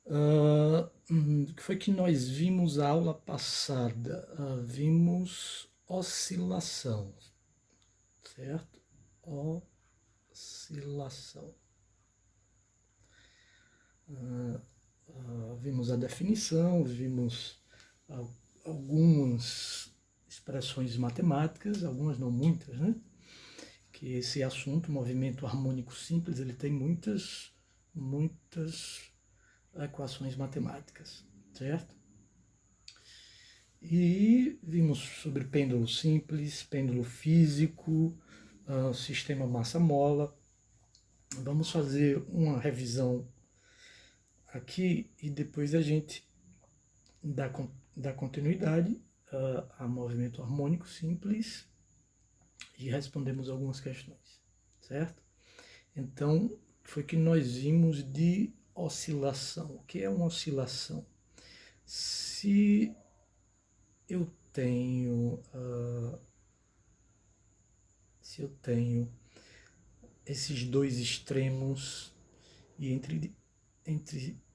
O que foi que nós vimos a aula passada? Vimos oscilação, certo? Oscilação. Vimos a definição, vimos algumas expressões matemáticas, algumas não muitas, né? Que esse assunto, movimento harmônico simples, ele tem muitas equações matemáticas, certo? E vimos sobre pêndulo simples, pêndulo físico, sistema massa-mola. Vamos fazer uma revisão aqui e depois a gente dá continuidade a movimento harmônico simples e respondemos algumas questões, certo? Então, foi que nós vimos de oscilação. O que é uma oscilação? Se eu tenho esses dois extremos e entre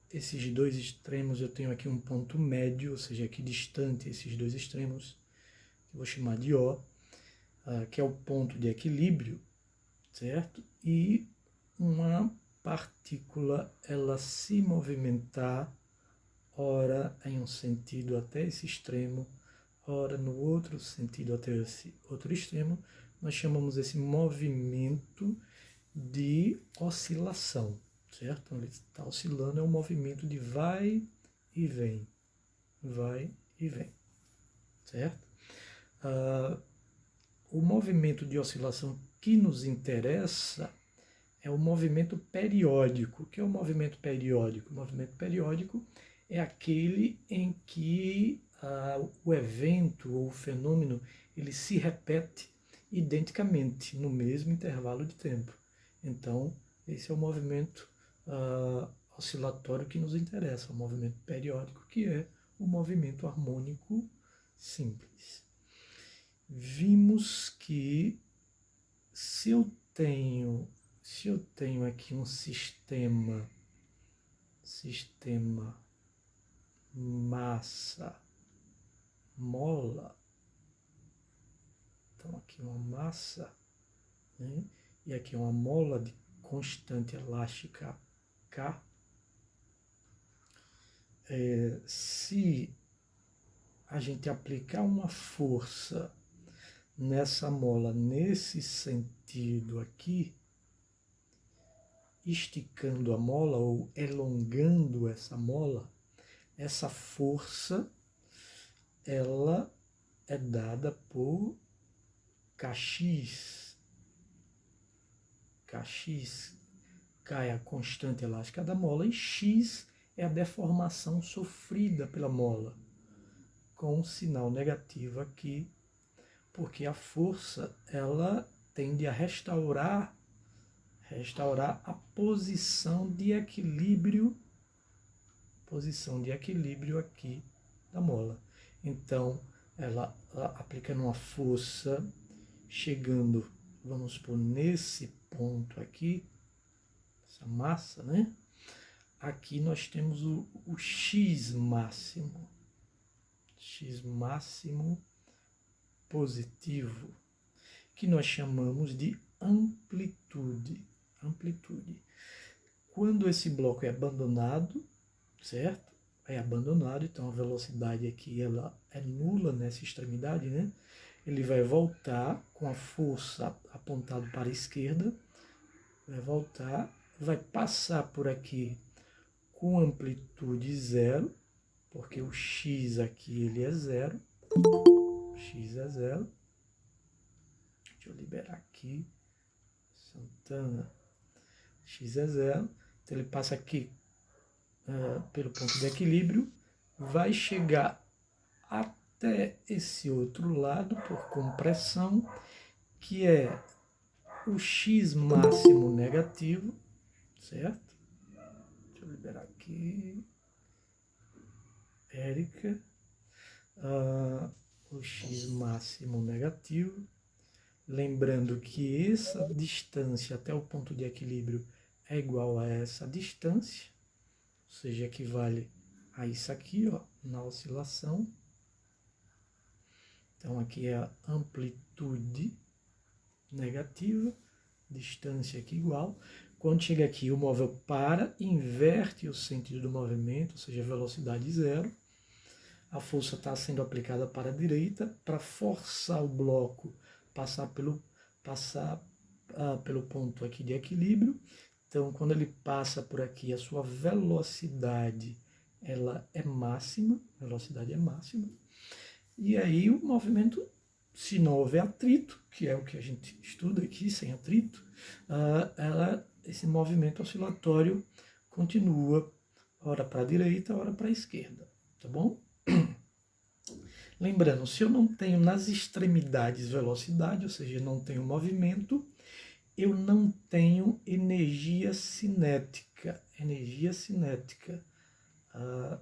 esses dois extremos eu tenho aqui um ponto médio, ou seja, aqui distante esses dois extremos, que eu vou chamar de O, que é o ponto de equilíbrio, certo? E uma partícula ela se movimentar ora em um sentido até esse extremo, ora no outro sentido até esse outro extremo, nós chamamos esse movimento de oscilação, certo? Ele está oscilando, é um movimento de vai e vem, certo? O movimento de oscilação que nos interessa é o movimento periódico. O que é o movimento periódico? O movimento periódico é aquele em que o evento ou o fenômeno ele se repete identicamente no mesmo intervalo de tempo. Então, esse é o movimento oscilatório que nos interessa, o movimento periódico, que é o movimento harmônico simples. Vimos que se eu tenho aqui um sistema massa mola, então aqui uma massa, né? E aqui uma mola de constante elástica K. Se a gente aplicar uma força nessa mola nesse sentido aqui, esticando a mola ou elongando essa mola, essa força ela é dada por Kx. Kx, K é a constante elástica da mola e x é a deformação sofrida pela mola, com um sinal negativo aqui, porque a força ela tende a restaurar a posição de equilíbrio aqui da mola. Então, ela aplicando uma força, chegando, vamos supor, nesse ponto aqui, essa massa, né? Aqui nós temos o X máximo positivo, que nós chamamos de amplitude. Quando esse bloco é abandonado, certo? É abandonado, então a velocidade aqui ela é nula nessa extremidade, né? Ele vai voltar com a força apontada para a esquerda, vai voltar, vai passar por aqui com amplitude zero, porque o x aqui ele é zero, x é zero. Deixa eu liberar aqui, Santana, x é zero, então ele passa aqui pelo ponto de equilíbrio, vai chegar até esse outro lado por compressão, que é o x máximo negativo, certo? Deixa eu liberar aqui, Érica, o x máximo negativo, lembrando que essa distância até o ponto de equilíbrio é igual a essa distância, seja, equivale a isso aqui, ó, na oscilação. Então aqui é a amplitude negativa, distância aqui igual. Quando chega aqui, o móvel para, inverte o sentido do movimento, ou seja, velocidade zero. A força está sendo aplicada para a direita para forçar o bloco passar pelo ponto aqui de equilíbrio. Então, quando ele passa por aqui, a sua velocidade ela é máxima, velocidade é máxima. E aí o movimento, se não houver atrito, que é o que a gente estuda aqui, sem atrito, esse movimento oscilatório continua, ora para a direita, ora para a esquerda, tá bom? Lembrando, se eu não tenho nas extremidades velocidade, ou seja, não tenho movimento, eu não tenho energia cinética.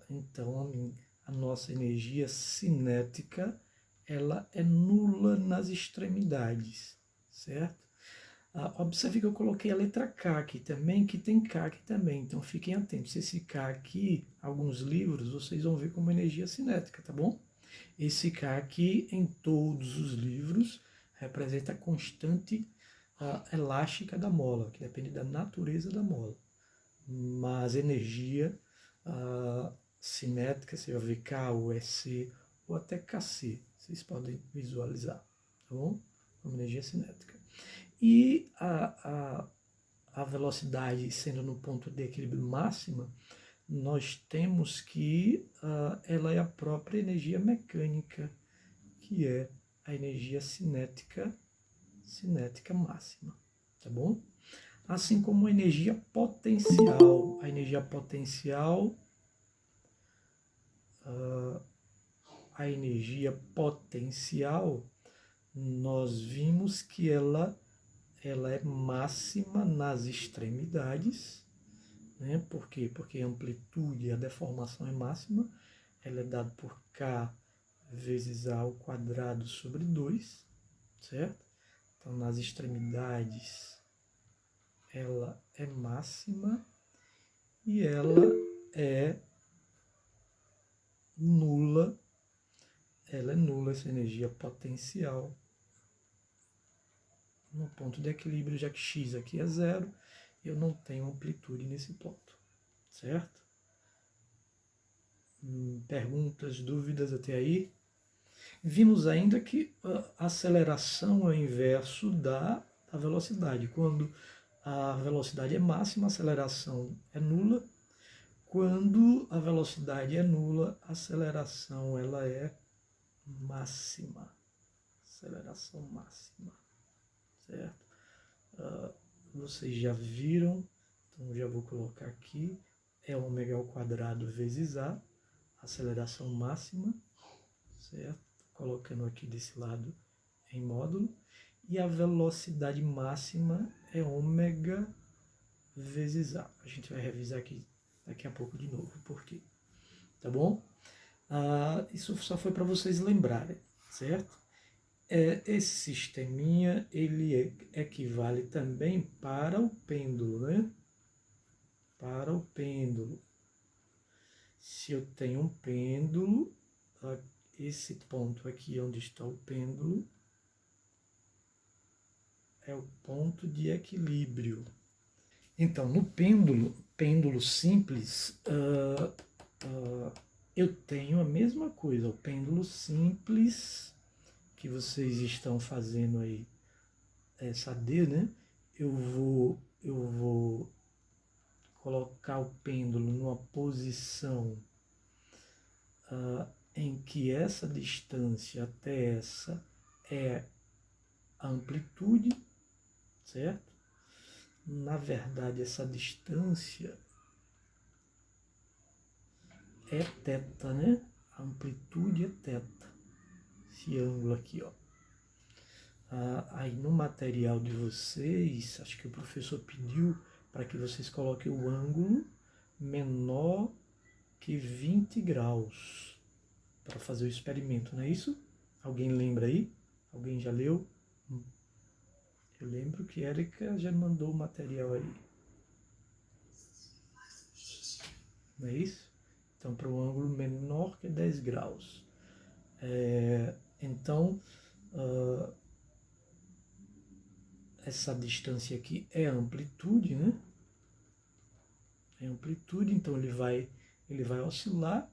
Então, a nossa energia cinética, ela é nula nas extremidades, certo? Observe que eu coloquei a letra K aqui também, que tem K aqui também, então fiquem atentos. Esse K aqui, alguns livros, vocês vão ver como energia cinética, tá bom? Esse K aqui, em todos os livros, representa a constante elástica da mola, que depende da natureza da mola. Mas energia cinética, você vai ver K, ou EC, ou até KC, vocês podem visualizar, tá bom? Como energia cinética. E a velocidade sendo no ponto de equilíbrio máxima, nós temos que ela é a própria energia mecânica, que é a energia cinética máxima, tá bom? Assim como a energia potencial. A energia potencial, nós vimos que ela é máxima nas extremidades, né? Por quê? Porque a amplitude, a deformação é máxima, ela é dada por K vezes A ao quadrado sobre 2, certo? Então, nas extremidades, ela é máxima e ela é nula. Ela é nula, essa energia potencial, no ponto de equilíbrio, já que x aqui é zero, eu não tenho amplitude nesse ponto, certo? Perguntas, dúvidas até aí? Vimos ainda que a aceleração é o inverso da velocidade. Quando a velocidade é máxima, a aceleração é nula. Quando a velocidade é nula, a aceleração ela é máxima. Aceleração máxima, certo? Vocês já viram, então já vou colocar aqui, é ômega ao quadrado vezes a, aceleração máxima, certo? Colocando aqui desse lado em módulo, e a velocidade máxima é ômega vezes a. A gente vai revisar aqui daqui a pouco de novo, por quê? Tá bom? Isso só foi para vocês lembrarem, certo? Esse sisteminha, ele equivale também para o pêndulo, né? Para o pêndulo. Se eu tenho um pêndulo, esse ponto aqui onde está o pêndulo é o ponto de equilíbrio. Então, no pêndulo simples, eu tenho a mesma coisa. O pêndulo simples que vocês estão fazendo aí, essa D, né? Eu vou colocar o pêndulo numa posição em que essa distância até essa é a amplitude, certo? Na verdade, essa distância é θ, né? A amplitude é θ. Esse ângulo aqui, ó. Aí no material de vocês, acho que o professor pediu para que vocês coloquem o ângulo menor que 20 graus para fazer o experimento, não é isso? Alguém lembra aí? Alguém já leu? Eu lembro que Érica já mandou o material aí. não é isso? Então, para um ângulo menor que 10 graus. Então, essa distância aqui é a amplitude, né? É amplitude, então ele vai oscilar.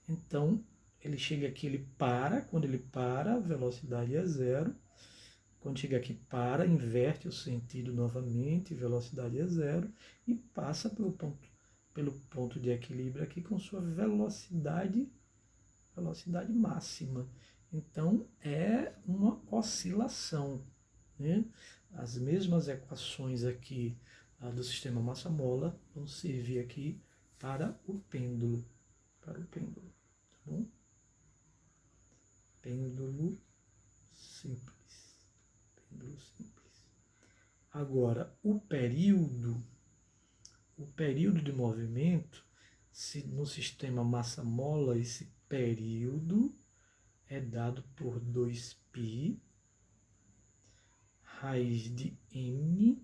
Então, ele chega aqui, ele para. Quando ele para, a velocidade é zero. Quando chega aqui, para, inverte o sentido novamente, velocidade é zero. E passa pelo ponto de equilíbrio aqui com sua velocidade máxima. Então, é uma oscilação, né? As mesmas equações aqui do sistema massa-mola vão servir aqui para o pêndulo. Tá bom? Pêndulo simples. Agora, o período de movimento, no sistema massa-mola, esse período é dado por 2π raiz de m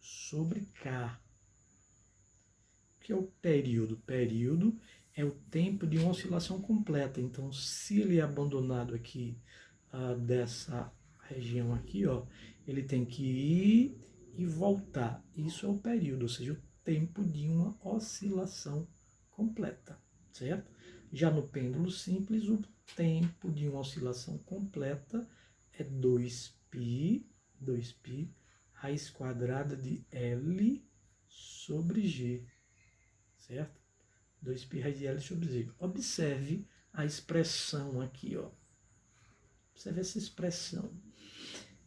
sobre k. O que é o período? O período é o tempo de uma oscilação completa. Então, se ele é abandonado aqui dessa região aqui, ó, ele tem que ir e voltar. Isso é o período, ou seja, o tempo de uma oscilação completa, certo? Já no pêndulo simples, o tempo de uma oscilação completa é 2π raiz quadrada de L sobre G, certo? 2π raiz de L sobre G. Observe a expressão aqui, ó. Observe essa expressão.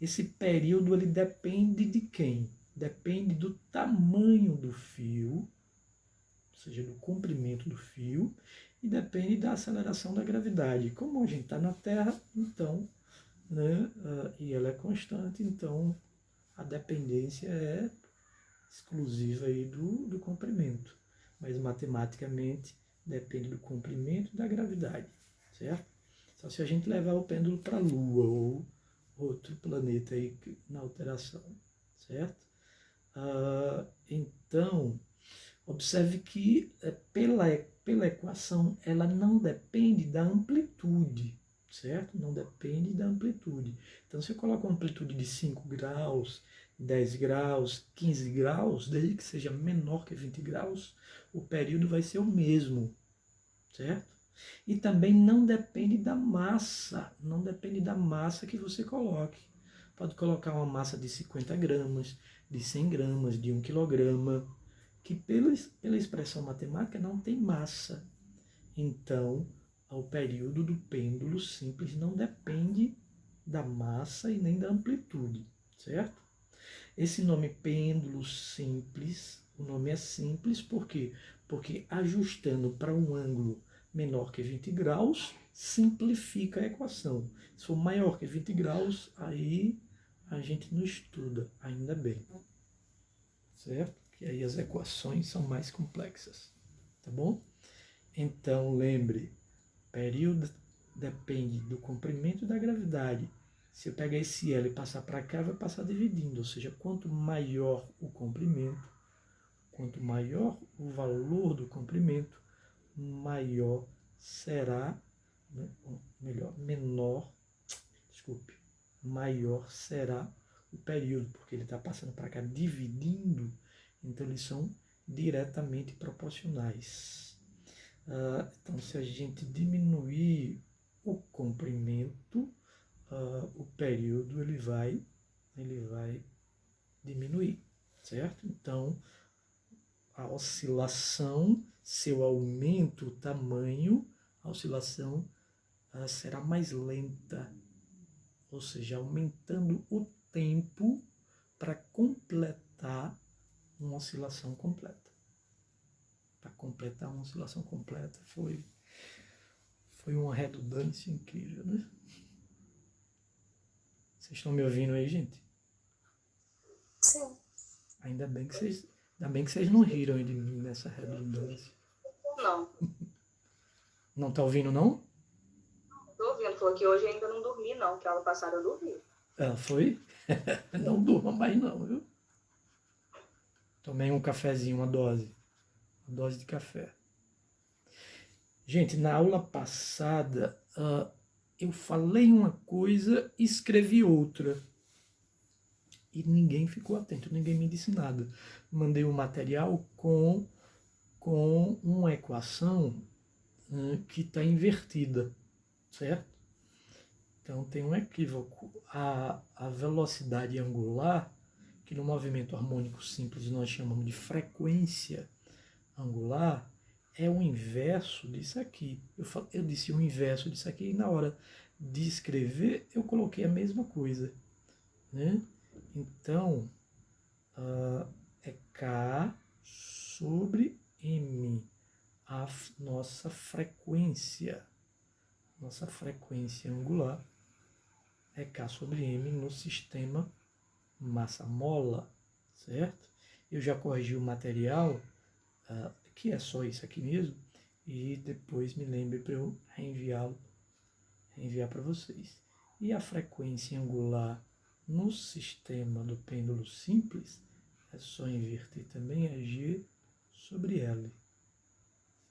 Esse período, ele depende de quem? Depende do tamanho do fio, ou seja, do comprimento do fio, e depende da aceleração da gravidade. Como a gente está na Terra, então, né, e ela é constante, então a dependência é exclusiva aí do comprimento. Mas matematicamente depende do comprimento e da gravidade, certo? Só se a gente levar o pêndulo para a Lua ou outro planeta aí na alteração, certo? Então, observe que pela equação ela não depende da amplitude, certo? Não depende da amplitude. Então, se eu coloco uma amplitude de 5 graus, 10 graus, 15 graus, desde que seja menor que 20 graus, o período vai ser o mesmo, certo? E também não depende da massa, não depende da massa que você coloque. Pode colocar uma massa de 50 gramas, de 100 gramas, de 1 quilograma, que pela expressão matemática não tem massa. Então, o período do pêndulo simples não depende da massa e nem da amplitude, certo? Esse nome pêndulo simples, o nome é simples por quê? Porque ajustando para um ângulo menor que 20 graus, simplifica a equação. Se for maior que 20 graus, aí a gente não estuda, ainda bem. Certo? Que aí as equações são mais complexas. Tá bom? Então, lembre, período depende do comprimento e da gravidade. Se eu pegar esse L e passar para cá, vai passar dividindo. Ou seja, quanto maior o comprimento, quanto maior o valor do comprimento, maior será, maior será o período, porque ele está passando para cá dividindo, então eles são diretamente proporcionais. Então, se a gente diminuir o comprimento, o período ele vai diminuir, certo? Então, a oscilação, se eu aumento o tamanho, a oscilação será mais lenta, ou seja, aumentando o tempo para completar uma oscilação completa. Para completar uma oscilação completa foi uma redundância incrível, né? Vocês estão me ouvindo aí, gente? Sim. Ainda bem que vocês não riram de mim nessa redundância. Não. Não tá ouvindo, não? Tô ouvindo. Falou que hoje ainda não dormi, não. Que aula passada eu dormi. Foi? Não durma mais não, viu? Tomei um cafezinho, uma dose de café. Gente, na aula passada, eu falei uma coisa e escrevi outra. E ninguém ficou atento, ninguém me disse nada. Mandei o material com uma equação que está invertida, certo? Então tem um equívoco. A velocidade angular, que no movimento harmônico simples nós chamamos de frequência angular, é o inverso disso aqui. Eu disse o inverso disso aqui e na hora de escrever eu coloquei a mesma coisa, né? Então, é K sobre M, a nossa frequência angular é K sobre M no sistema massa-mola, certo? Eu já corrigi o material, que é só isso aqui mesmo, e depois me lembre para eu reenviar para vocês. E a frequência angular no sistema do pêndulo simples é só inverter também, é G sobre L,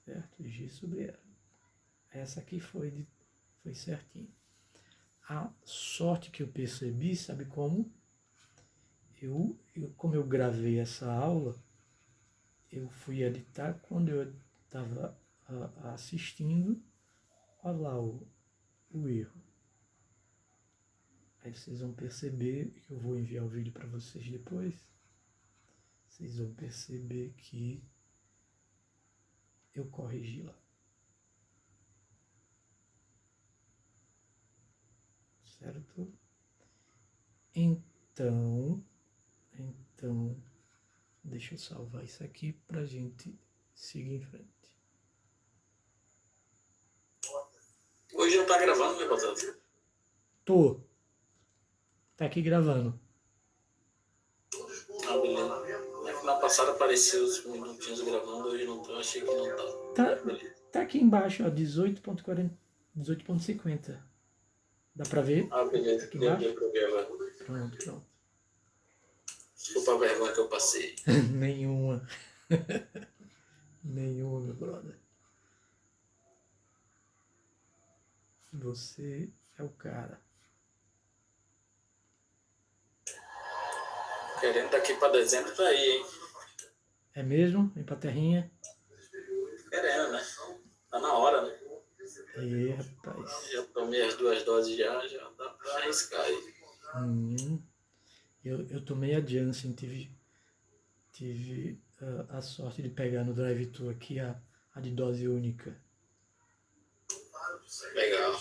certo? G sobre L. Essa aqui foi certinho. A sorte que eu percebi, sabe como? Como eu gravei essa aula, eu fui editar quando eu estava assistindo, olha lá o erro. Aí vocês vão perceber, eu vou enviar o vídeo para vocês depois, vocês vão perceber que eu corrigi lá. Certo? Então, deixa eu salvar isso aqui para a gente seguir em frente. Hoje não tá gravando, né, Batata? Tô. Tá aqui gravando. Ah, beleza. É que na passada apareceu os minutinhos gravando, hoje não tô, achei que não tá. Tá aqui embaixo, ó, 18.40, 18.50. Dá pra ver? Ah, beleza. Aqui embaixo? Deu pra ver agora. Pronto. Desculpa a vergonha que eu passei. Nenhuma. Nenhuma, meu brother. Você é o cara. Querendo daqui pra dezembro tá aí, hein? É mesmo? Vem pra terrinha? Querendo, né? Tá na hora, né? E rapaz. Já tomei as 2 doses já dá pra arriscar aí. Eu tomei a Janssen, tive a sorte de pegar no drive-thru aqui a de dose única. Legal.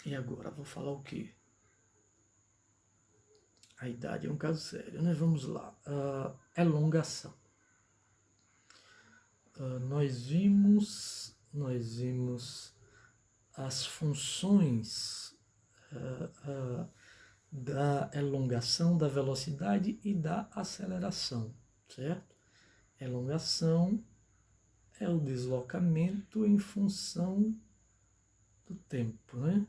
E agora, vou falar o quê? A idade é um caso sério, né? Vamos lá. Elongação. Nós vimos as funções da elongação, da velocidade e da aceleração, certo? Elongação é o deslocamento em função do tempo, né?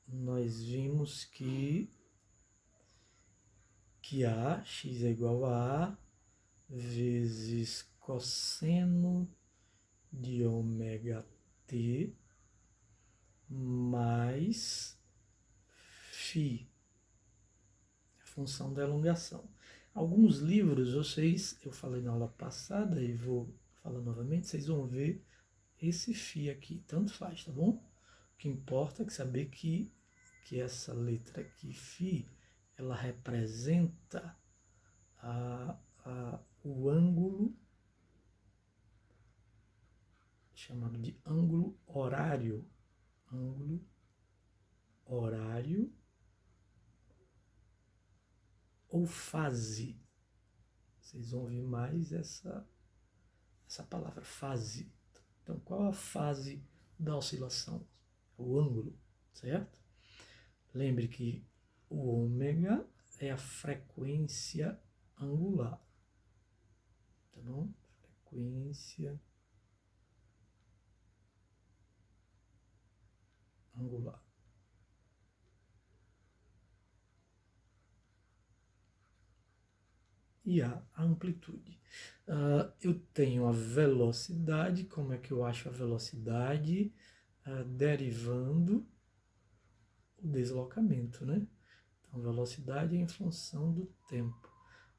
Nós vimos que A, x é igual a vezes cosseno de ômega t mais φ, a função da elongação. Alguns livros, eu falei na aula passada e vou falar novamente, vocês vão ver esse φ aqui, tanto faz, tá bom? O que importa é saber que essa letra aqui, φ, ela representa o ângulo chamado de ângulo horário ou fase. Vocês vão ouvir mais essa palavra, fase. Então, qual a fase da oscilação? O ângulo, certo? Lembre que o ômega é a frequência angular, tá bom? Frequência angular. e a amplitude. Eu tenho a velocidade. Como é que eu acho a velocidade? Derivando o deslocamento, né? Então, velocidade é em função do tempo.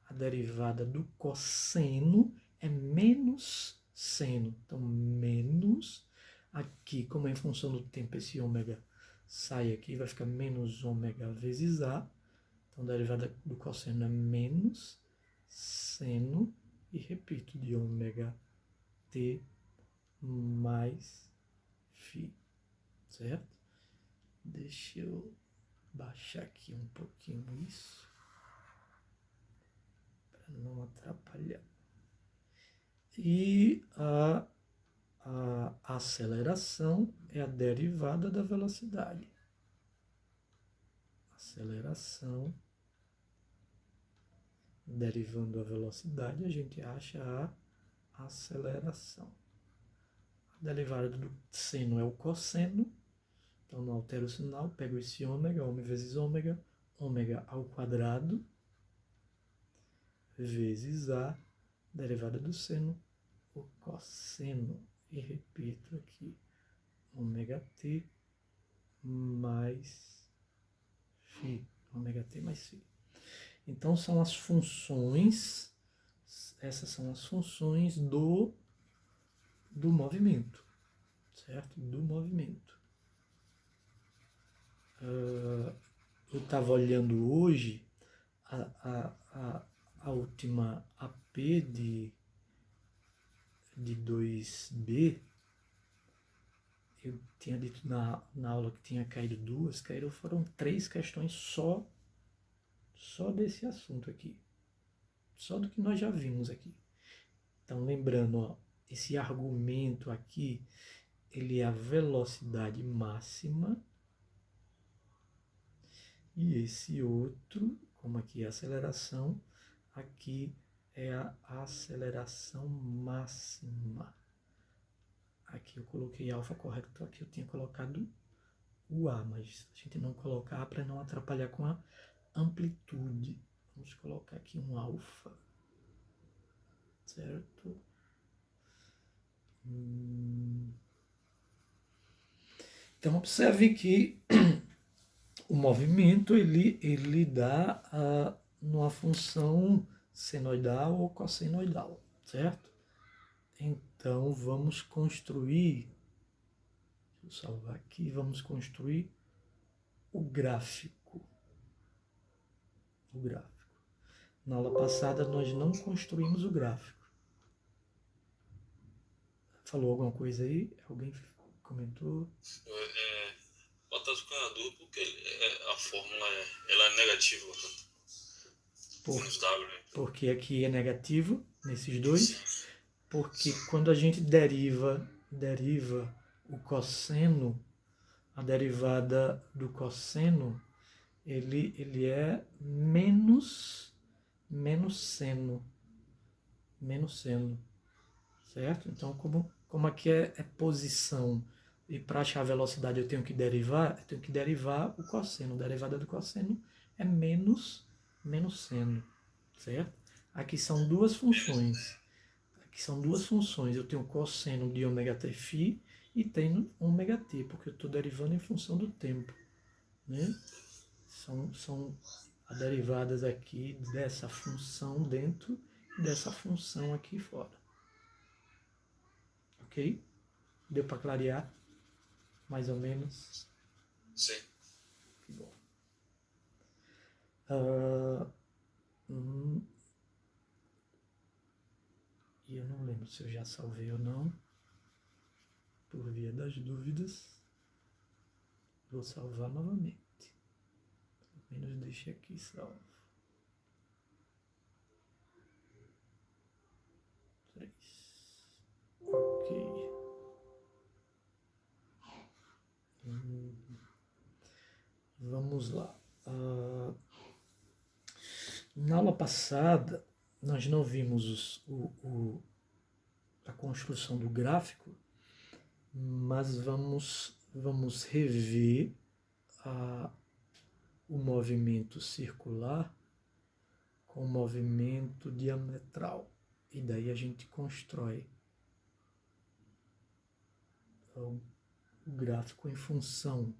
A derivada do cosseno é menos seno. Então, menos aqui, como é em função do tempo, esse ômega sai aqui, vai ficar menos ômega vezes A. Então, a derivada do cosseno é menos seno, e repito, de ômega t mais φ, certo? Deixa eu baixar aqui um pouquinho isso, para não atrapalhar. E a aceleração é a derivada da velocidade. Aceleração, derivando a velocidade, a gente acha a aceleração. A derivada do seno é o cosseno, então não altero o sinal, pego esse ômega, vezes ômega ao quadrado, vezes a derivada do seno, o cosseno. E repito aqui, ômega t mais φ, ômega t mais φ. Então são as funções, essas são as funções do movimento, certo? Do movimento. Eu estava olhando hoje a última AP de 2B. Eu tinha dito na aula que tinha caído 2, foram 3 questões só desse assunto aqui, só do que nós já vimos aqui. Então, lembrando, ó, esse argumento aqui, ele é a velocidade máxima, e esse outro, como aqui é a aceleração, aqui é a aceleração máxima. Aqui eu coloquei alfa correto, aqui eu tinha colocado o A, mas a gente não coloca A para não atrapalhar com a amplitude. Vamos colocar aqui um alfa, certo? Então observe que o movimento ele dá numa função senoidal ou cossenoidal, certo? Então vamos construir, deixa eu salvar aqui, vamos construir o gráfico. Na aula passada nós não construímos o gráfico. Falou alguma coisa aí? Alguém comentou? Bottas com a dupla, porque a fórmula ela é negativa. Porque aqui é negativo, nesses dois. Porque quando a gente deriva o cosseno, a derivada do cosseno, ele é menos seno. Certo? Então, como aqui é posição, e para achar a velocidade eu tenho que derivar o cosseno. A derivada do cosseno é menos seno, certo? Aqui são duas funções. Eu tenho cosseno de ômega t φ e tenho ômega t, porque eu estou derivando em função do tempo, né? São as derivadas aqui dessa função dentro e dessa função aqui fora. Ok? Deu para clarear? Mais ou menos? Sim. Que bom. E eu não lembro se eu já salvei ou não. Por via das dúvidas, vou salvar novamente. Pelo menos deixei aqui salvo. 3. Ok. Vamos lá. Na aula passada, nós não vimos a construção do gráfico, mas vamos rever o movimento circular com movimento diametral. E daí a gente constrói o gráfico em função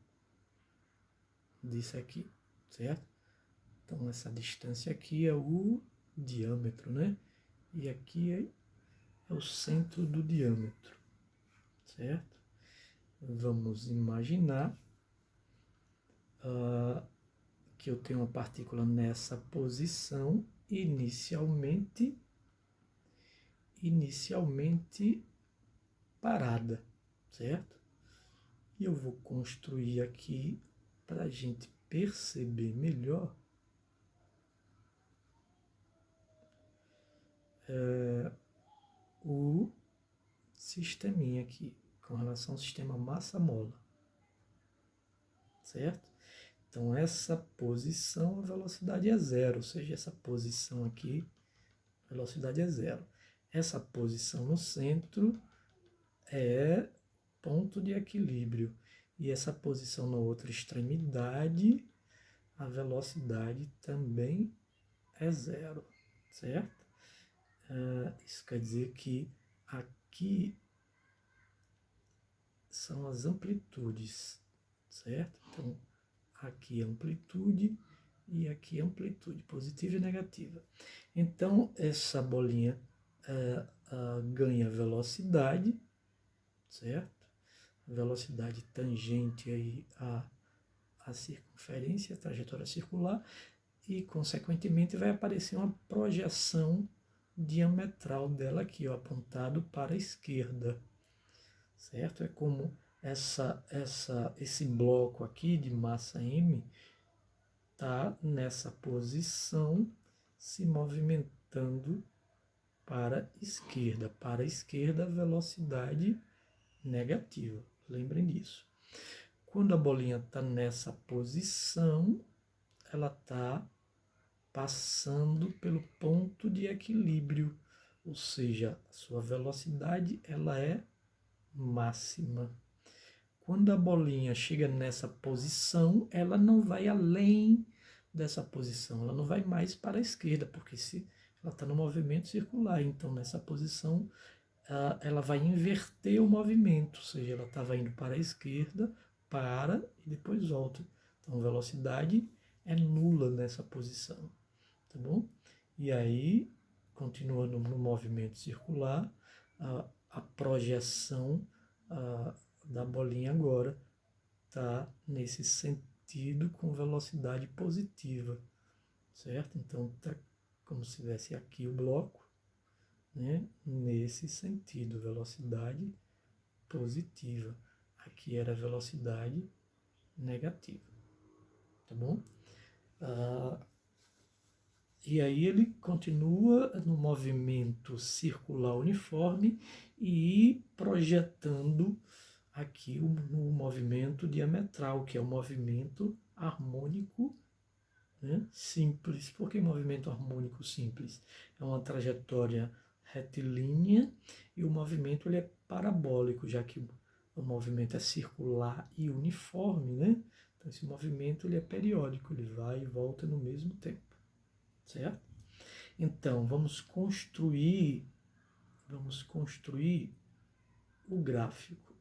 disso aqui, certo? Então essa distância aqui é o diâmetro, né? E aqui é o centro do diâmetro, certo? Vamos imaginar que eu tenho uma partícula nessa posição inicialmente parada, certo? E eu vou construir aqui para a gente perceber melhor o sisteminha aqui, com relação ao sistema massa-mola, certo? Então, essa posição, a velocidade é zero, ou seja, essa posição aqui, a velocidade é zero. Essa posição no centro é ponto de equilíbrio. E essa posição na outra extremidade, a velocidade também é zero, certo? Isso quer dizer que aqui são as amplitudes, certo? Então, aqui amplitude e aqui amplitude, positiva e negativa. Então, essa bolinha ganha velocidade, certo? Velocidade tangente aí à circunferência, a trajetória circular, e, consequentemente, vai aparecer uma projeção diametral dela aqui, ó, apontado para a esquerda, certo? É como esse bloco aqui de massa M está nessa posição se movimentando para a esquerda. Para a esquerda, velocidade negativa. Lembrem disso. Quando a bolinha está nessa posição, ela está passando pelo ponto de equilíbrio, ou seja, a sua velocidade ela é máxima. Quando a bolinha chega nessa posição, ela não vai além dessa posição, ela não vai mais para a esquerda, porque se ela está no movimento circular, então nessa posição ela vai inverter o movimento, ou seja, ela estava indo para a esquerda, para e depois volta. Então a velocidade é nula nessa posição, tá bom? E aí, continuando no movimento circular, a projeção da bolinha agora está nesse sentido com velocidade positiva, certo? Então está como se tivesse aqui o bloco, né? Nesse sentido, velocidade positiva. Aqui era velocidade negativa, tá bom? E aí ele continua no movimento circular uniforme e projetando aqui no movimento diametral, que é o movimento harmônico, né, simples. Por que movimento harmônico simples? É uma trajetória retilínea e o movimento ele é parabólico, já que o movimento é circular e uniforme, né? Então esse movimento ele é periódico, ele vai e volta no mesmo tempo, certo? Então vamos construir o gráfico,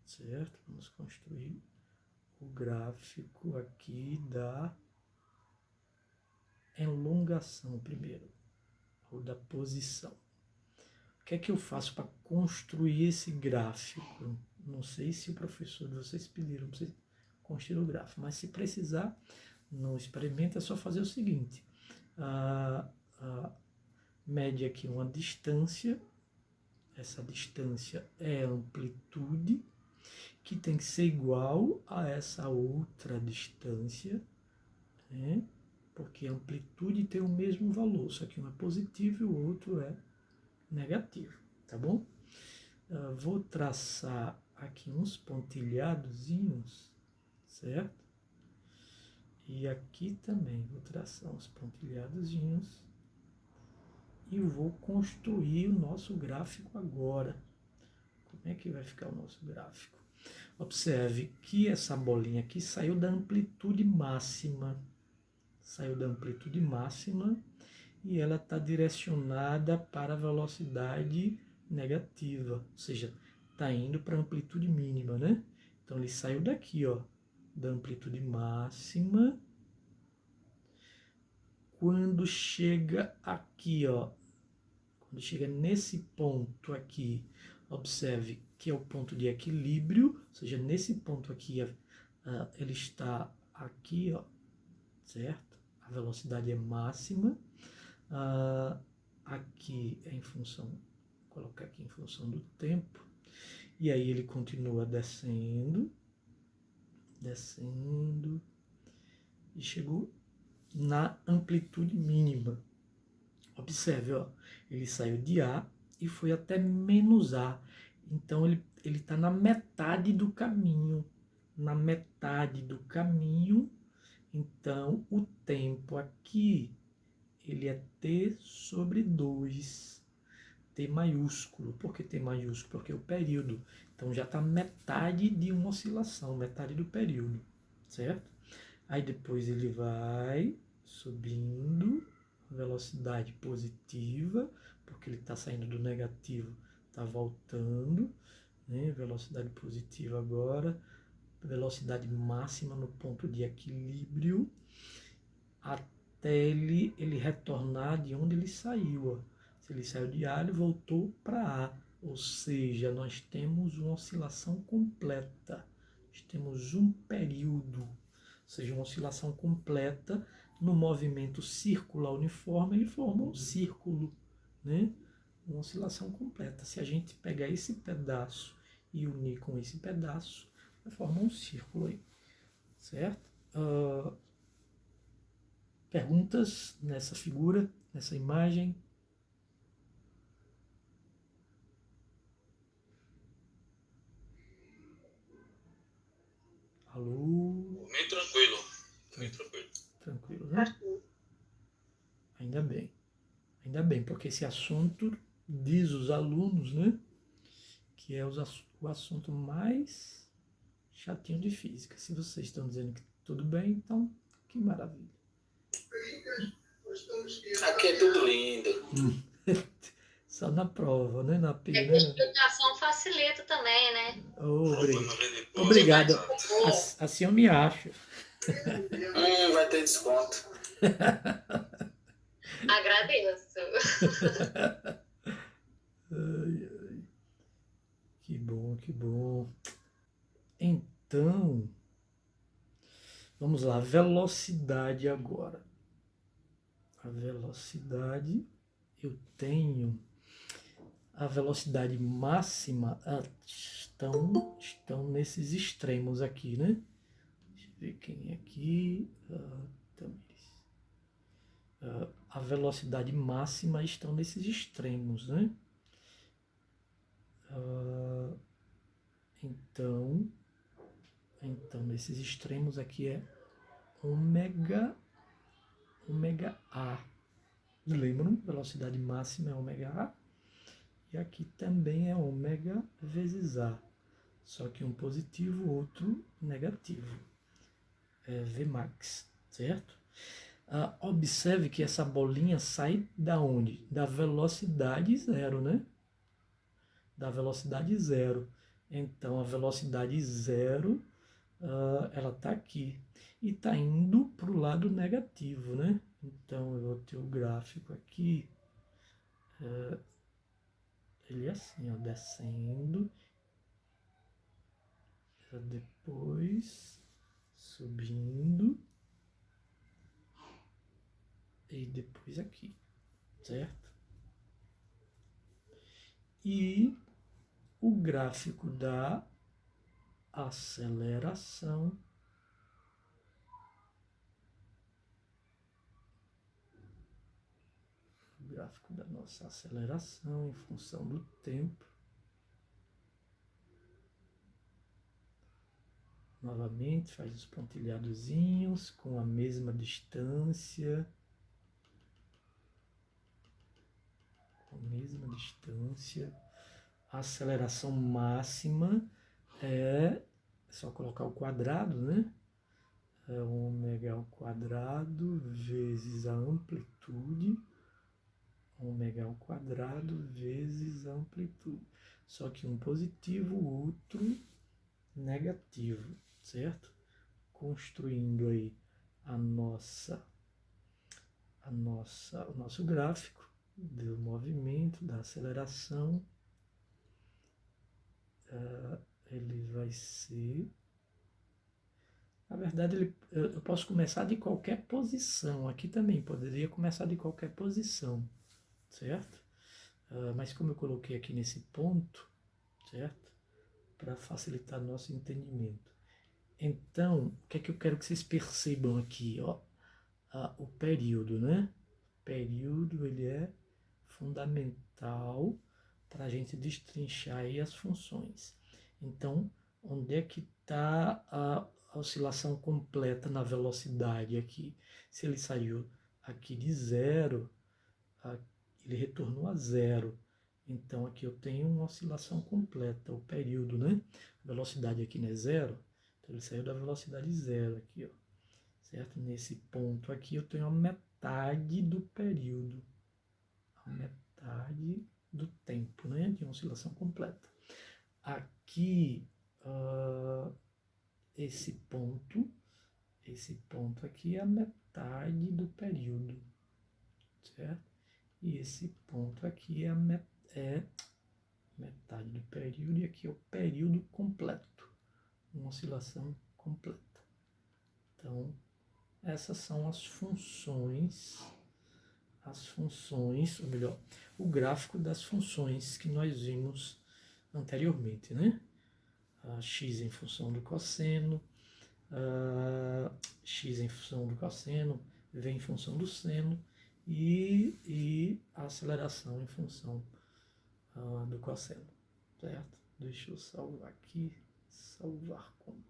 certo? Vamos construir o gráfico aqui da elongação primeiro, ou da posição. O que é que eu faço para construir esse gráfico? Não sei se o professor de vocês pediram para vocês construir o gráfico, mas se precisar, no experimento é só fazer o seguinte. Mede aqui uma distância, essa distância é a amplitude, que tem que ser igual a essa outra distância, né? Porque a amplitude tem o mesmo valor, só que um é positivo e o outro é negativo, tá bom? Vou traçar aqui uns pontilhadozinhos, certo? E aqui também vou traçar uns pontilhadozinhos e vou construir o nosso gráfico agora. Como é que vai ficar o nosso gráfico? Observe que essa bolinha aqui saiu da amplitude máxima. Saiu da amplitude máxima e ela está direcionada para a velocidade negativa, ou seja, está indo para a amplitude mínima, né? Então ele saiu daqui, ó, da amplitude máxima. Quando chega aqui, ó, quando chega nesse ponto aqui, observe que é o ponto de equilíbrio, ou seja, nesse ponto aqui, ele está aqui, ó, certo? A velocidade é máxima. Aqui é em função, vou colocar aqui em função do tempo, e aí ele continua descendo, descendo, e chegou na amplitude mínima. Observe, ó, ele saiu de A e foi até menos A, então ele está na metade do caminho, na metade do caminho, então o tempo aqui ele é T sobre 2, T maiúsculo. Por que T maiúsculo? Porque é o período. Então já está metade de uma oscilação, metade do período, certo? Aí depois ele vai subindo, velocidade positiva, porque ele está saindo do negativo, está voltando, né? Velocidade positiva agora, velocidade máxima no ponto de equilíbrio, até ele retornar de onde ele saiu. Ó. Se ele saiu de A, ele voltou para A. Ou seja, nós temos uma oscilação completa. Nós temos um período, ou seja, uma oscilação completa no movimento circular uniforme, ele forma um círculo, né? Uma oscilação completa. Se a gente pegar esse pedaço e unir com esse pedaço, vai formar um círculo aí, certo? Perguntas nessa figura, nessa imagem? Alô? Bem tranquilo. Bem tranquilo. Tranquilo, né? Ainda bem. Ainda bem, porque esse assunto diz os alunos, né? Que é o assunto mais chatinho de física. Se vocês estão dizendo que tudo bem, então que maravilha. Aqui é tudo lindo. Só na prova, né? Na P, A né? explicação facilita também, né? Obrigado. Assim eu me acho. Vai ter desconto. Agradeço. Ai, ai. Que bom, que bom. Então, vamos lá, velocidade agora. A velocidade, eu tenho a velocidade máxima, estão nesses extremos aqui, né? Deixa eu ver quem é aqui. A velocidade máxima estão nesses extremos, né? Então, nesses extremos aqui é ômega A. Lembram? Velocidade máxima é ômega A. E aqui também é ômega vezes A. Só que um positivo, outro negativo. É Vmax, certo? Observe que essa bolinha sai da onde? Da velocidade zero, né? Da velocidade zero. Então, a velocidade zero, ela está aqui. E está indo para o lado negativo, né? Então, eu vou ter o gráfico aqui. Ele é assim, ó, descendo. Depois, subindo. E depois aqui, certo? E o gráfico da aceleração gráfico da nossa aceleração em função do tempo. Novamente, faz os pontilhadozinhos com a mesma distância. Com a mesma distância. A aceleração máxima é só colocar o quadrado, né? É ômega ao quadrado vezes a amplitude quadrado vezes a amplitude. Só que um positivo, o outro negativo, certo? Construindo aí o nosso gráfico do movimento, da aceleração. Ele vai ser... Na verdade, eu posso começar de qualquer posição. Aqui também poderia começar de qualquer posição, certo? Mas como eu coloquei aqui nesse ponto, certo? Para facilitar nosso entendimento. Então, o que é que eu quero que vocês percebam aqui? Ó? O período, né? O período, ele é fundamental para a gente destrinchar aí as funções. Então, onde é que está a oscilação completa na velocidade aqui? Se ele saiu aqui de zero, ele retornou a zero. Então, aqui eu tenho uma oscilação completa, o período, né? A velocidade aqui não é zero, então ele saiu da velocidade zero aqui, ó. Certo? Nesse ponto aqui eu tenho a metade do período, a metade do tempo, né? De uma oscilação completa. Aqui, esse ponto aqui é a metade do período, certo? E esse ponto aqui é metade do período, e aqui é o período completo, uma oscilação completa. Então, essas são as funções, ou melhor, o gráfico das funções que nós vimos anteriormente, né? X em função do cosseno, x em função do cosseno, v em função do seno, e a aceleração em função do cosseno, certo? Deixa eu salvar aqui, salvar como.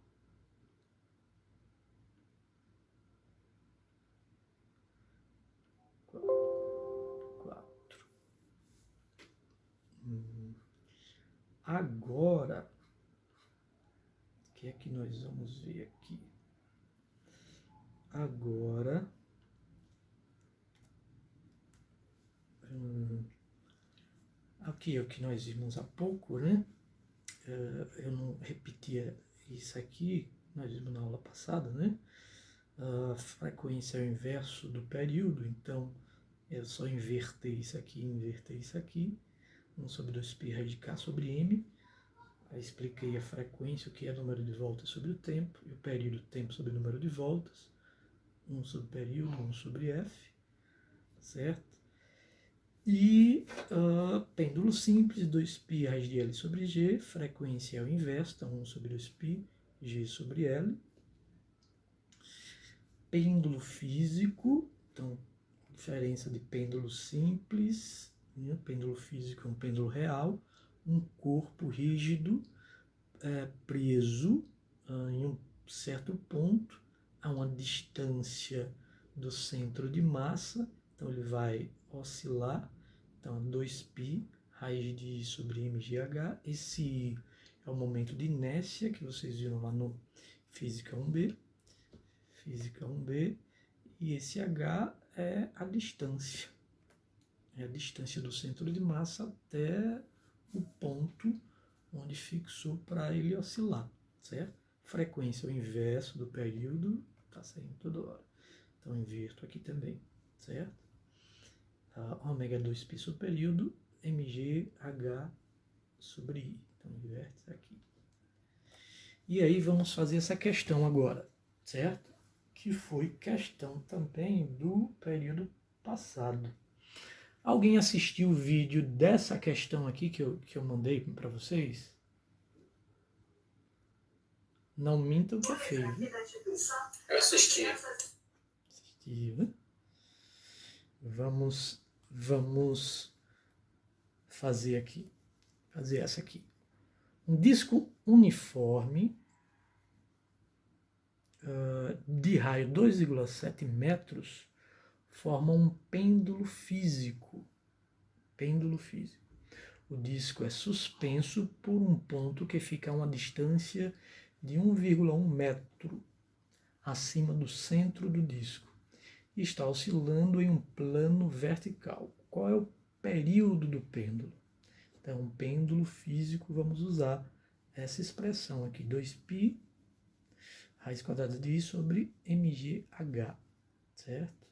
Agora, o que é que nós vamos ver aqui? Agora, aqui é o que nós vimos há pouco, né? Eu não repetia isso aqui, nós vimos na aula passada, né? A frequência é o inverso do período, então eu só inverter isso aqui, 1 sobre 2π raiz de k sobre m. Aí expliquei a frequência, o que é número de voltas sobre o tempo, e o período, tempo sobre número de voltas, 1 sobre período, 1 sobre f, certo? E pêndulo simples, 2π raiz de L sobre G, frequência é o inverso, então 1 sobre 2π, G sobre L. Pêndulo físico, então diferença de pêndulo simples, né? Pêndulo físico é um pêndulo real, um corpo rígido, preso em um certo ponto, a uma distância do centro de massa, então ele vai oscilar, então 2π raiz de I sobre mgh, esse I é o momento de inércia que vocês viram lá no Física 1B, e esse H é a distância do centro de massa até o ponto onde fixou para ele oscilar, certo? Frequência é o inverso do período, está saindo toda hora. Então, inverto aqui também, certo? Ômega 2π sobre período, mgh sobre I. Então, inverte isso aqui. E aí, vamos fazer essa questão agora, certo? Que foi questão também do período passado. Alguém assistiu o vídeo dessa questão aqui que eu mandei para vocês? Não mintam que é feio, viu? Eu assisti. Assistiu, né? Vamos fazer essa aqui. Um disco uniforme de raio 2,7 metros forma um pêndulo físico. O disco é suspenso por um ponto que fica a uma distância de 1,1 metro acima do centro do disco e está oscilando em um plano vertical. Qual é o período do pêndulo. Então, pêndulo físico, vamos usar essa expressão aqui, 2π raiz quadrada de I sobre mgh, certo?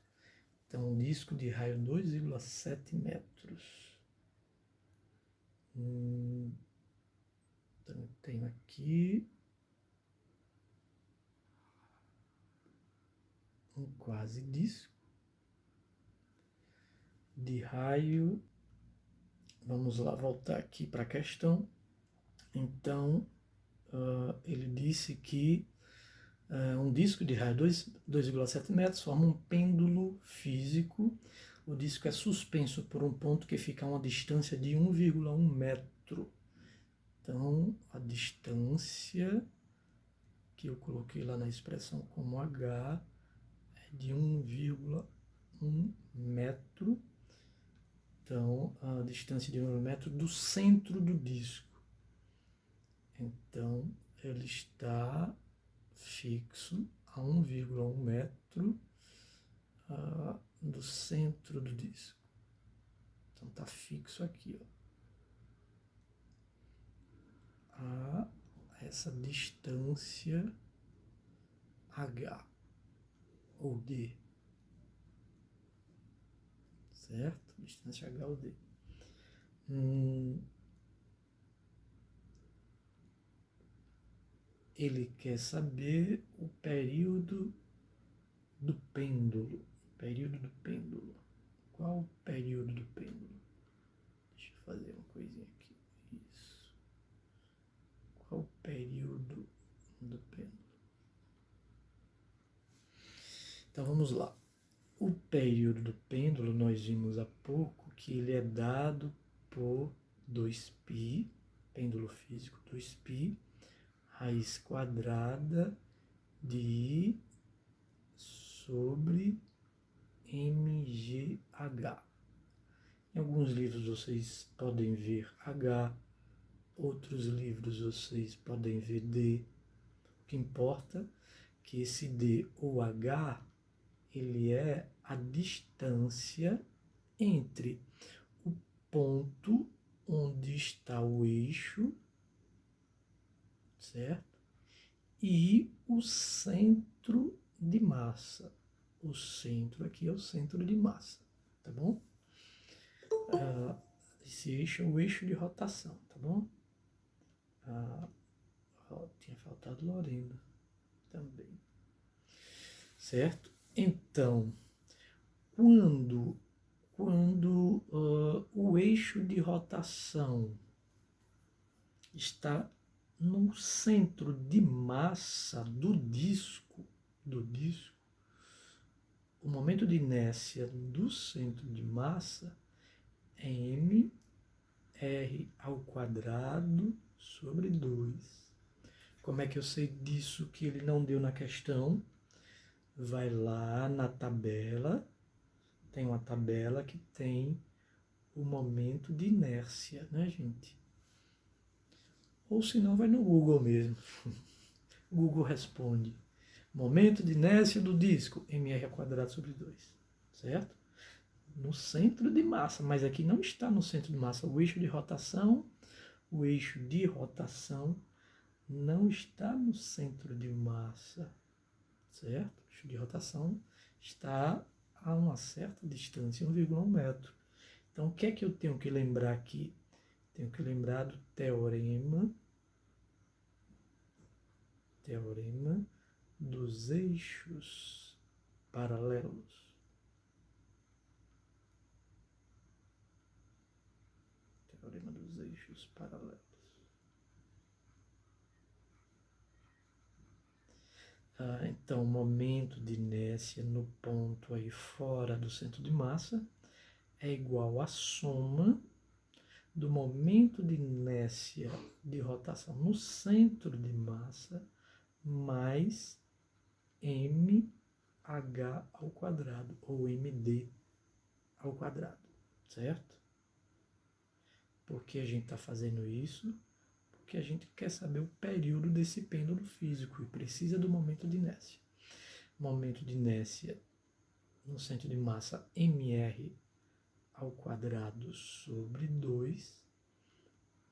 Então, um disco de raio 2,7 metros. Então, eu tenho aqui um quase disco de raio. Vamos lá, voltar aqui para a questão. Então, ele disse que um disco de raio 2,7 metros forma um pêndulo físico. O disco é suspenso por um ponto que fica a uma distância de 1,1 metro. Então, a distância que eu coloquei lá na expressão como H é de 1,1 metro. Então, a distância de 1 metro do centro do disco. Então, ele está fixo a 1,1 metro do centro do disco. Então, está fixo aqui, ó, a essa distância H ou D, certo? Distância H ou D. Ele quer saber o período do pêndulo. Período do pêndulo. Qual o período do pêndulo? Deixa eu fazer uma coisinha aqui. Isso. Qual o período do pêndulo? Então vamos lá. O período do pêndulo, nós vimos há pouco que ele é dado por 2π, pêndulo físico, 2π, raiz quadrada de I sobre mgh. Em alguns livros vocês podem ver H, outros livros vocês podem ver D. O que importa é que esse D ou H, ele é a distância entre o ponto onde está o eixo, certo? E o centro de massa. O centro aqui é o centro de massa, tá bom? Esse eixo é o eixo de rotação, tá bom? Tinha faltado Lorena também, certo? Então, quando o eixo de rotação está no centro de massa do disco, o momento de inércia do centro de massa é mr² sobre 2. Como é que eu sei disso que ele não deu na questão? Vai lá na tabela, tem uma tabela que tem o momento de inércia, né, gente? Ou se não, vai no Google mesmo. O Google responde. Momento de inércia do disco, mr² sobre 2, certo? No centro de massa, mas aqui não está no centro de massa. O eixo de rotação não está no centro de massa, certo? O eixo de rotação está a uma certa distância, 1,1 metro. Então, o que é que eu tenho que lembrar aqui? Tenho que lembrar do teorema dos eixos paralelos. Teorema dos eixos paralelos. Então, momento de inércia no ponto aí fora do centro de massa é igual à soma do momento de inércia de rotação no centro de massa mais mh ao quadrado, ou md ao quadrado, certo? Por que a gente está fazendo isso? Porque a gente quer saber o período desse pêndulo físico e precisa do momento de inércia. Momento de inércia no centro de massa mr ao quadrado sobre 2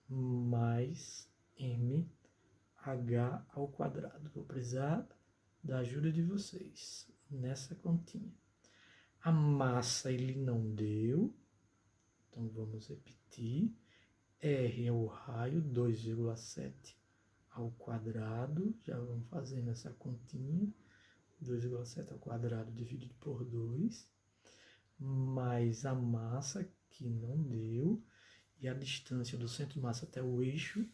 mais mh ao quadrado. Vou precisar da ajuda de vocês nessa continha. A massa ele não deu, então vamos repetir. R é o raio, 2,7 ao quadrado, já vamos fazendo essa continha. 2,7 ao quadrado dividido por 2, mais a massa, que não deu, e a distância do centro de massa até o eixo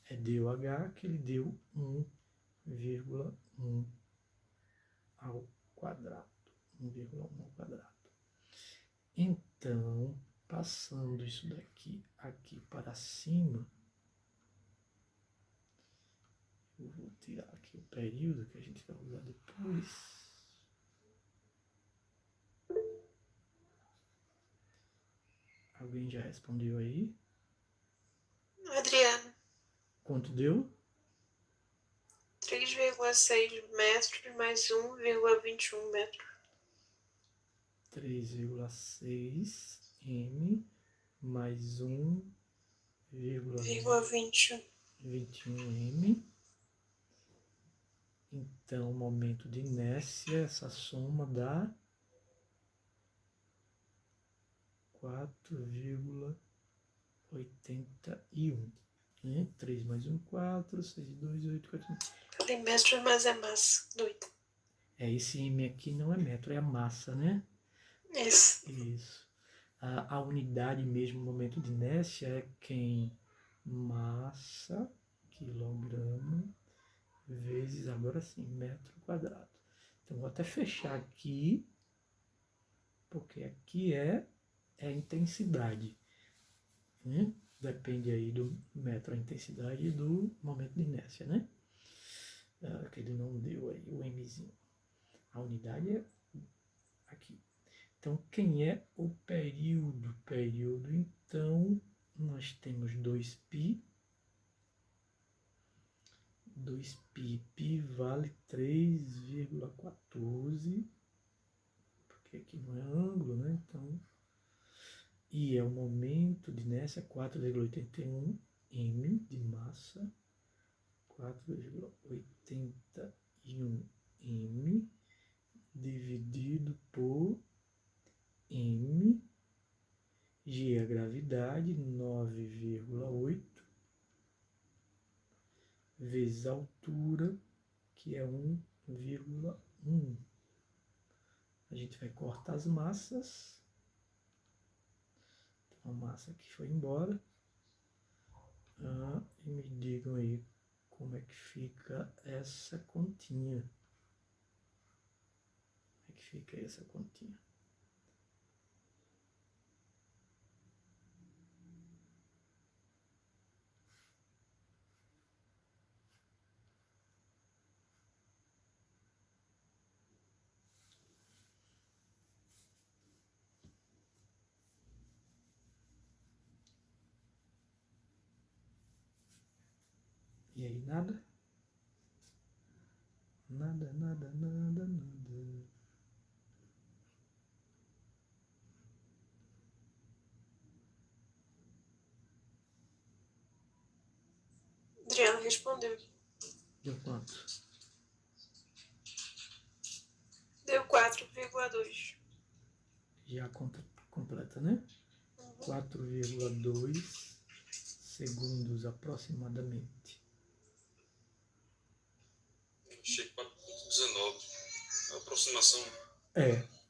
é DOH, que ele deu 1,1 ao quadrado. 1,1 ao quadrado. Então, passando isso daqui aqui para cima, eu vou tirar aqui o período que a gente vai usar depois. Alguém já respondeu aí? Adriano, Quanto deu? 3,6 metros mais 1,21 metros. 3,6 m mais 1,21. 1,21 m. Então, momento de inércia, essa soma dá 4,81. Né? 3 mais 1, 4, 6, 2, 8, 4. Falei metros, mas é massa. Doido. Esse m aqui não é metro, é a massa, né? Isso. Isso. A unidade mesmo, momento de inércia, é quem? Massa, quilograma, vezes, agora sim, metro quadrado. Então, vou até fechar aqui, porque aqui é a intensidade. Né? Depende aí do metro, a intensidade do momento de inércia, né? Que ele não deu aí, o mzinho. A unidade é aqui. Então, quem é o período? Período, então, nós temos 2π. 2π, π vale 3,14, porque aqui não é ângulo, né? Então, e é o momento de inércia, 4,81 m de massa, 4,81 m dividido por m, g é a gravidade, 9,8, vezes a altura, que é 1,1. A gente vai cortar as massas. Então, a massa aqui foi embora. E me digam aí como é que fica essa continha. Como é que fica essa continha? E aí, nada? Nada, nada, nada, nada. Adriano respondeu. Deu quanto? Deu 4,2. Já a conta completa, né? 4,2 segundos aproximadamente. Achei 4,19. Aproximação.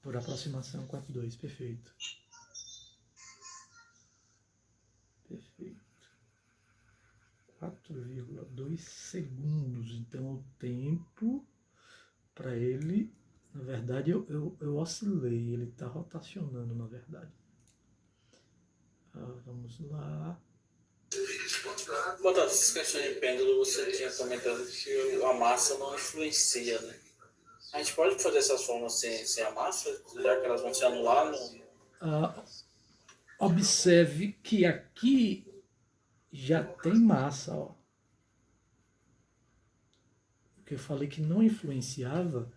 Por aproximação 4,2, perfeito. Perfeito. 4,2 segundos. Então, o tempo para ele, na verdade, eu oscilei. Ele está rotacionando, na verdade. Vamos lá. Botando essas questões de pêndulo, você tinha comentado que a massa não influencia, né? A gente pode fazer essas formas sem a massa, já que elas vão se anular no... Observe que aqui já tem massa, ó. O que eu falei que não influenciava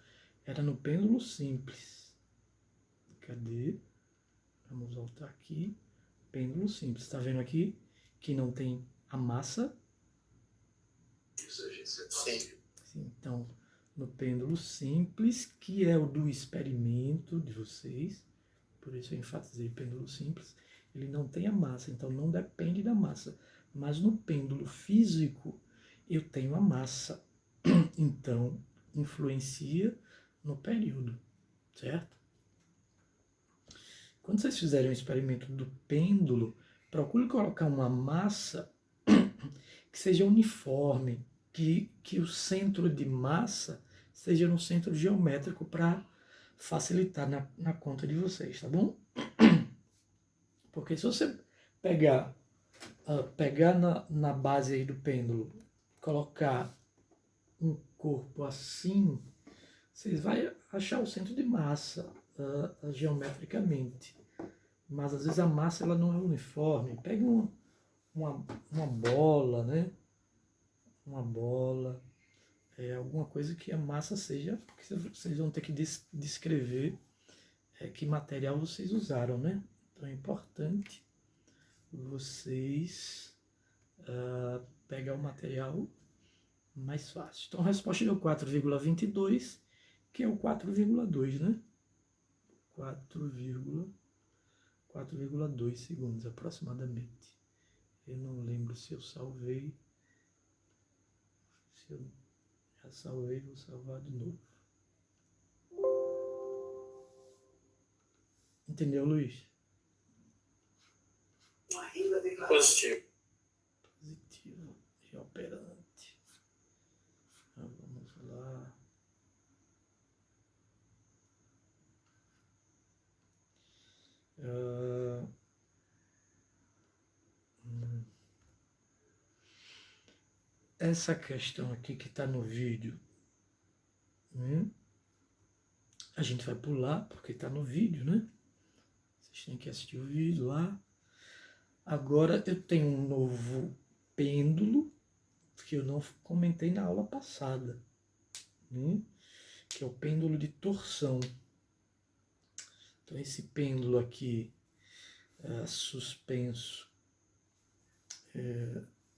era no pêndulo simples. Cadê? Vamos voltar aqui. Pêndulo simples. Está vendo aqui que não tem a massa? Sim. Então, no pêndulo simples, que é o do experimento de vocês, por isso eu enfatizei pêndulo simples, ele não tem a massa, então não depende da massa. Mas no pêndulo físico, eu tenho a massa. Então, influencia no período, certo? Quando vocês fizerem o experimento do pêndulo, procure colocar uma massa que seja uniforme, que o centro de massa seja no centro geométrico para facilitar na conta de vocês, tá bom? Porque se você pegar na base aí do pêndulo, colocar um corpo assim, vocês vão achar o centro de massa geometricamente. Mas às vezes a massa ela não é uniforme. Pegue uma bola, né? Uma bola, alguma coisa que a massa seja, porque vocês vão ter que descrever que material vocês usaram, né? Então é importante vocês pegar o material mais fácil. Então a resposta deu 4,22, que é o 4,2, né? 4,2 segundos aproximadamente. Eu não lembro se eu salvei. Se eu já salvei, vou salvar de novo. Entendeu, Luiz? Positivo. Positivo e operante. Vamos lá. Essa questão aqui que está no vídeo, a gente vai pular porque está no vídeo, né? Vocês têm que assistir o vídeo lá. Agora eu tenho um novo pêndulo que eu não comentei na aula passada, que é o pêndulo de torção. Então esse pêndulo aqui suspenso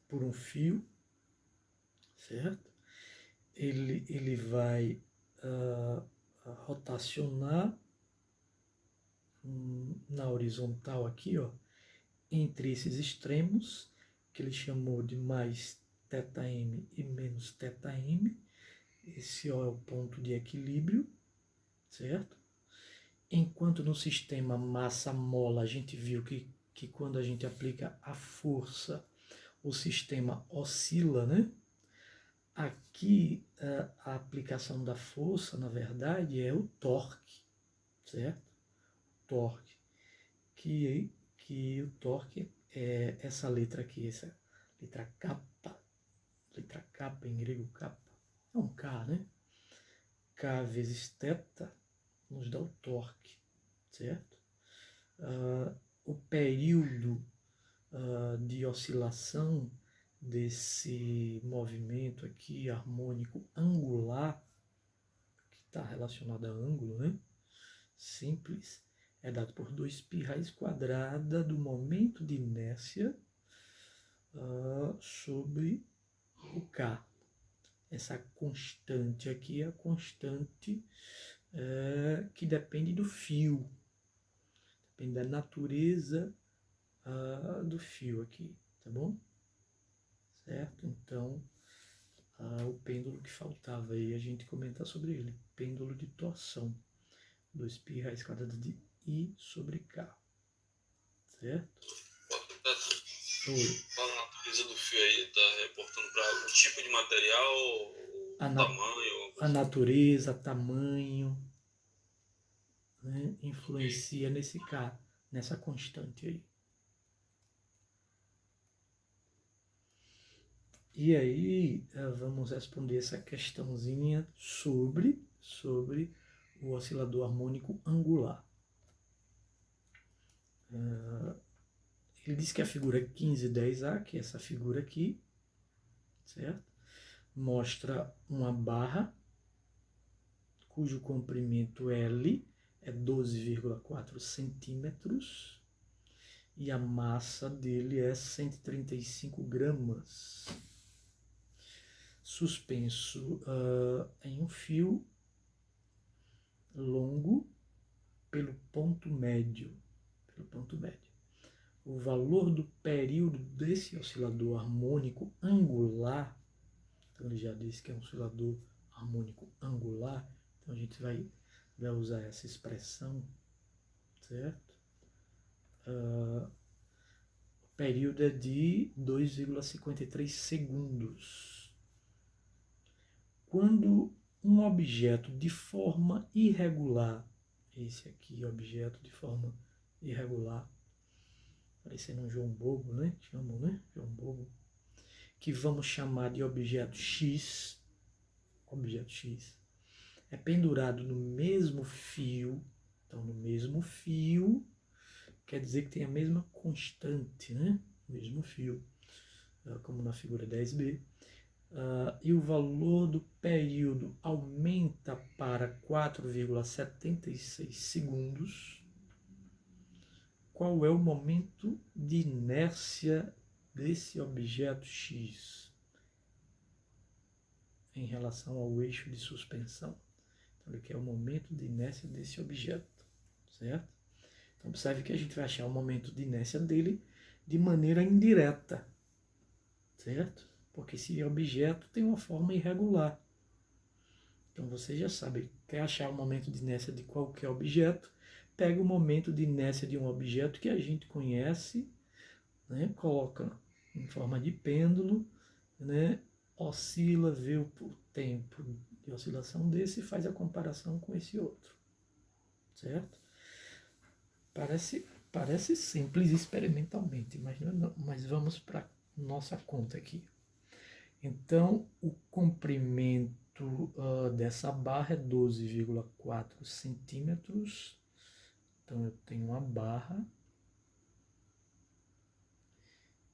por um fio, certo? Ele vai rotacionar na horizontal aqui, ó, entre esses extremos, que ele chamou de mais θm e menos θm. Esse ó é o ponto de equilíbrio, certo? Enquanto no sistema massa-mola a gente viu que quando a gente aplica a força, o sistema oscila, né? Aqui a aplicação da força, na verdade, é o torque, certo? Torque, que o torque é essa letra aqui, essa letra kappa em grego, kappa, é um K, né? K vezes θ nos dá o torque, certo? O período de oscilação desse movimento aqui harmônico angular, que está relacionado a ângulo, né? Simples, é dado por 2π raiz quadrada do momento de inércia sobre o K. Essa constante aqui é a constante que depende do fio, depende da natureza do fio aqui, tá bom? Certo? Então, o pêndulo que faltava aí, a gente comentar sobre ele. Pêndulo de torção. 2π raiz quadrada de I sobre K. Certo? Oi. A natureza do fio aí está reportando para o tipo de material, o tamanho? A natureza, tamanho, né, influencia nesse K, nessa constante aí. E aí, vamos responder essa questãozinha sobre o oscilador harmônico angular. Ele diz que a figura 1510A, que é essa figura aqui, certo? Mostra uma barra cujo comprimento L é 12,4 centímetros e a massa dele é 135 gramas. Suspenso em um fio longo pelo ponto médio. O valor do período desse oscilador harmônico angular, então ele já disse que é um oscilador harmônico angular, então a gente vai usar essa expressão, certo? O período é de 2,53 segundos. Quando um objeto de forma irregular, esse aqui, objeto de forma irregular, parecendo um João Bobo, né? Chamam, né? João Bobo. Que vamos chamar de objeto X. Objeto X. É pendurado no mesmo fio. Então, no mesmo fio, quer dizer que tem a mesma constante, né? Mesmo fio. Como na figura 10b. E o valor do período aumenta para 4,76 segundos. Qual é o momento de inércia desse objeto X em relação ao eixo de suspensão? Então, ele quer o momento de inércia desse objeto, certo? Então, observe que a gente vai achar o momento de inércia dele de maneira indireta, certo? Porque esse objeto tem uma forma irregular. Então, você já sabe, quer achar o momento de inércia de qualquer objeto, pega o momento de inércia de um objeto que a gente conhece, né, coloca em forma de pêndulo, né, oscila, vê o tempo de oscilação desse e faz a comparação com esse outro, certo? Parece simples experimentalmente, mas vamos para nossa conta aqui. Então, o comprimento dessa barra é 12,4 centímetros. Então, eu tenho uma barra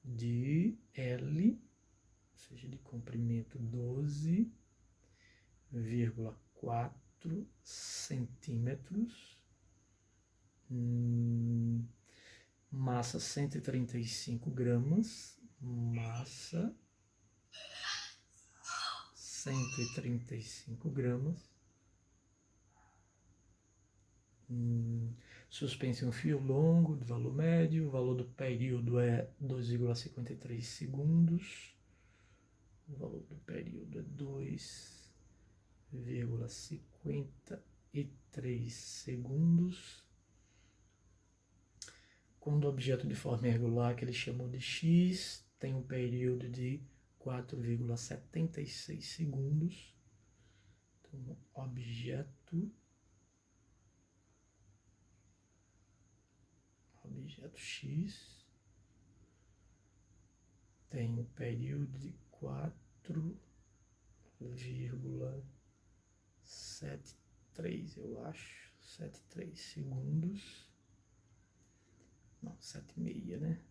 de L, ou seja, de comprimento 12,4 centímetros, massa 135 gramas, massa 135 gramas, suspenso em um fio longo, de valor médio, o valor do período é 2,53 segundos, o valor do período é 2,53 segundos. Quando o objeto de forma irregular, que ele chamou de X, tem um período de 4,76 segundos. Então, objeto X tem um período de 4,73, eu acho, 73 segundos. Não, 7,6, né?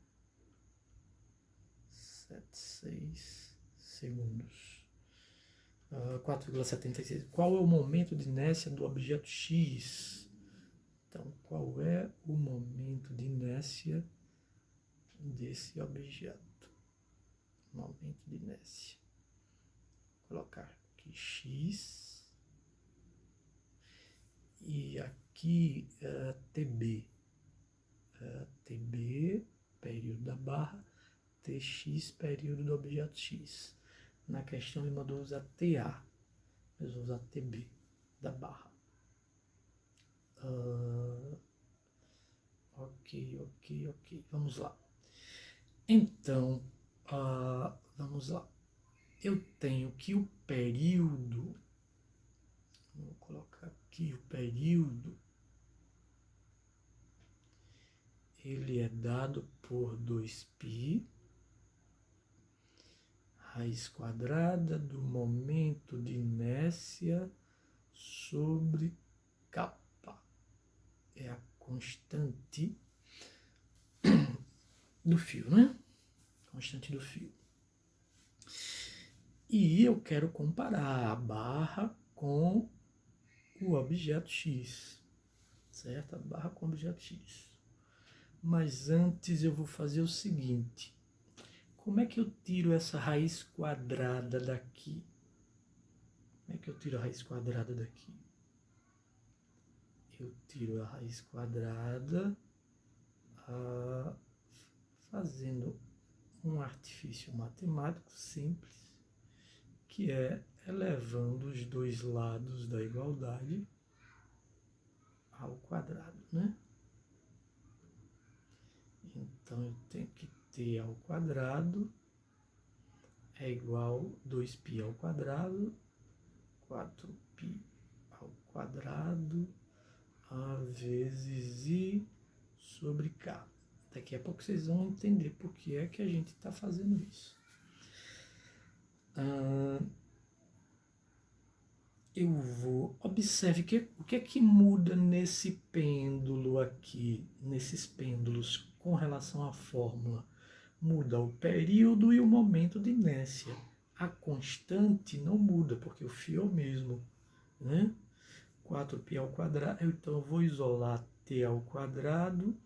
76 segundos. 4,76. Qual é o momento de inércia do objeto X? Então, qual é o momento de inércia desse objeto? Momento de inércia. Vou colocar aqui X. E aqui TB. TB, período da barra. TX, período do objeto X. Na questão ele mandou usar TA, mas vou usar TB, da barra. Ok. Vamos lá. Então, vamos lá. Eu tenho que o período, vou colocar aqui o período, ele é dado por 2π, raiz quadrada do momento de inércia sobre kappa. É a constante do fio, né? Constante do fio. E eu quero comparar a barra com o objeto X. certo? A barra com objeto x. Mas antes eu vou fazer o seguinte. Como é que eu tiro essa raiz quadrada daqui? Como é que eu tiro a raiz quadrada daqui? Eu tiro a raiz quadrada fazendo um artifício matemático simples, que é elevando os dois lados da igualdade ao quadrado, né? Então, eu tenho que t ao quadrado é igual 2π ao quadrado, 4π ao quadrado, vezes i sobre k. Daqui a pouco vocês vão entender por que é que a gente está fazendo isso. Observe o que é que muda nesse pêndulo aqui, nesses pêndulos com relação à fórmula. Muda o período e o momento de inércia. A constante não muda, porque o φ é o mesmo, né? 4π ao quadrado, então eu vou isolar t ao quadrado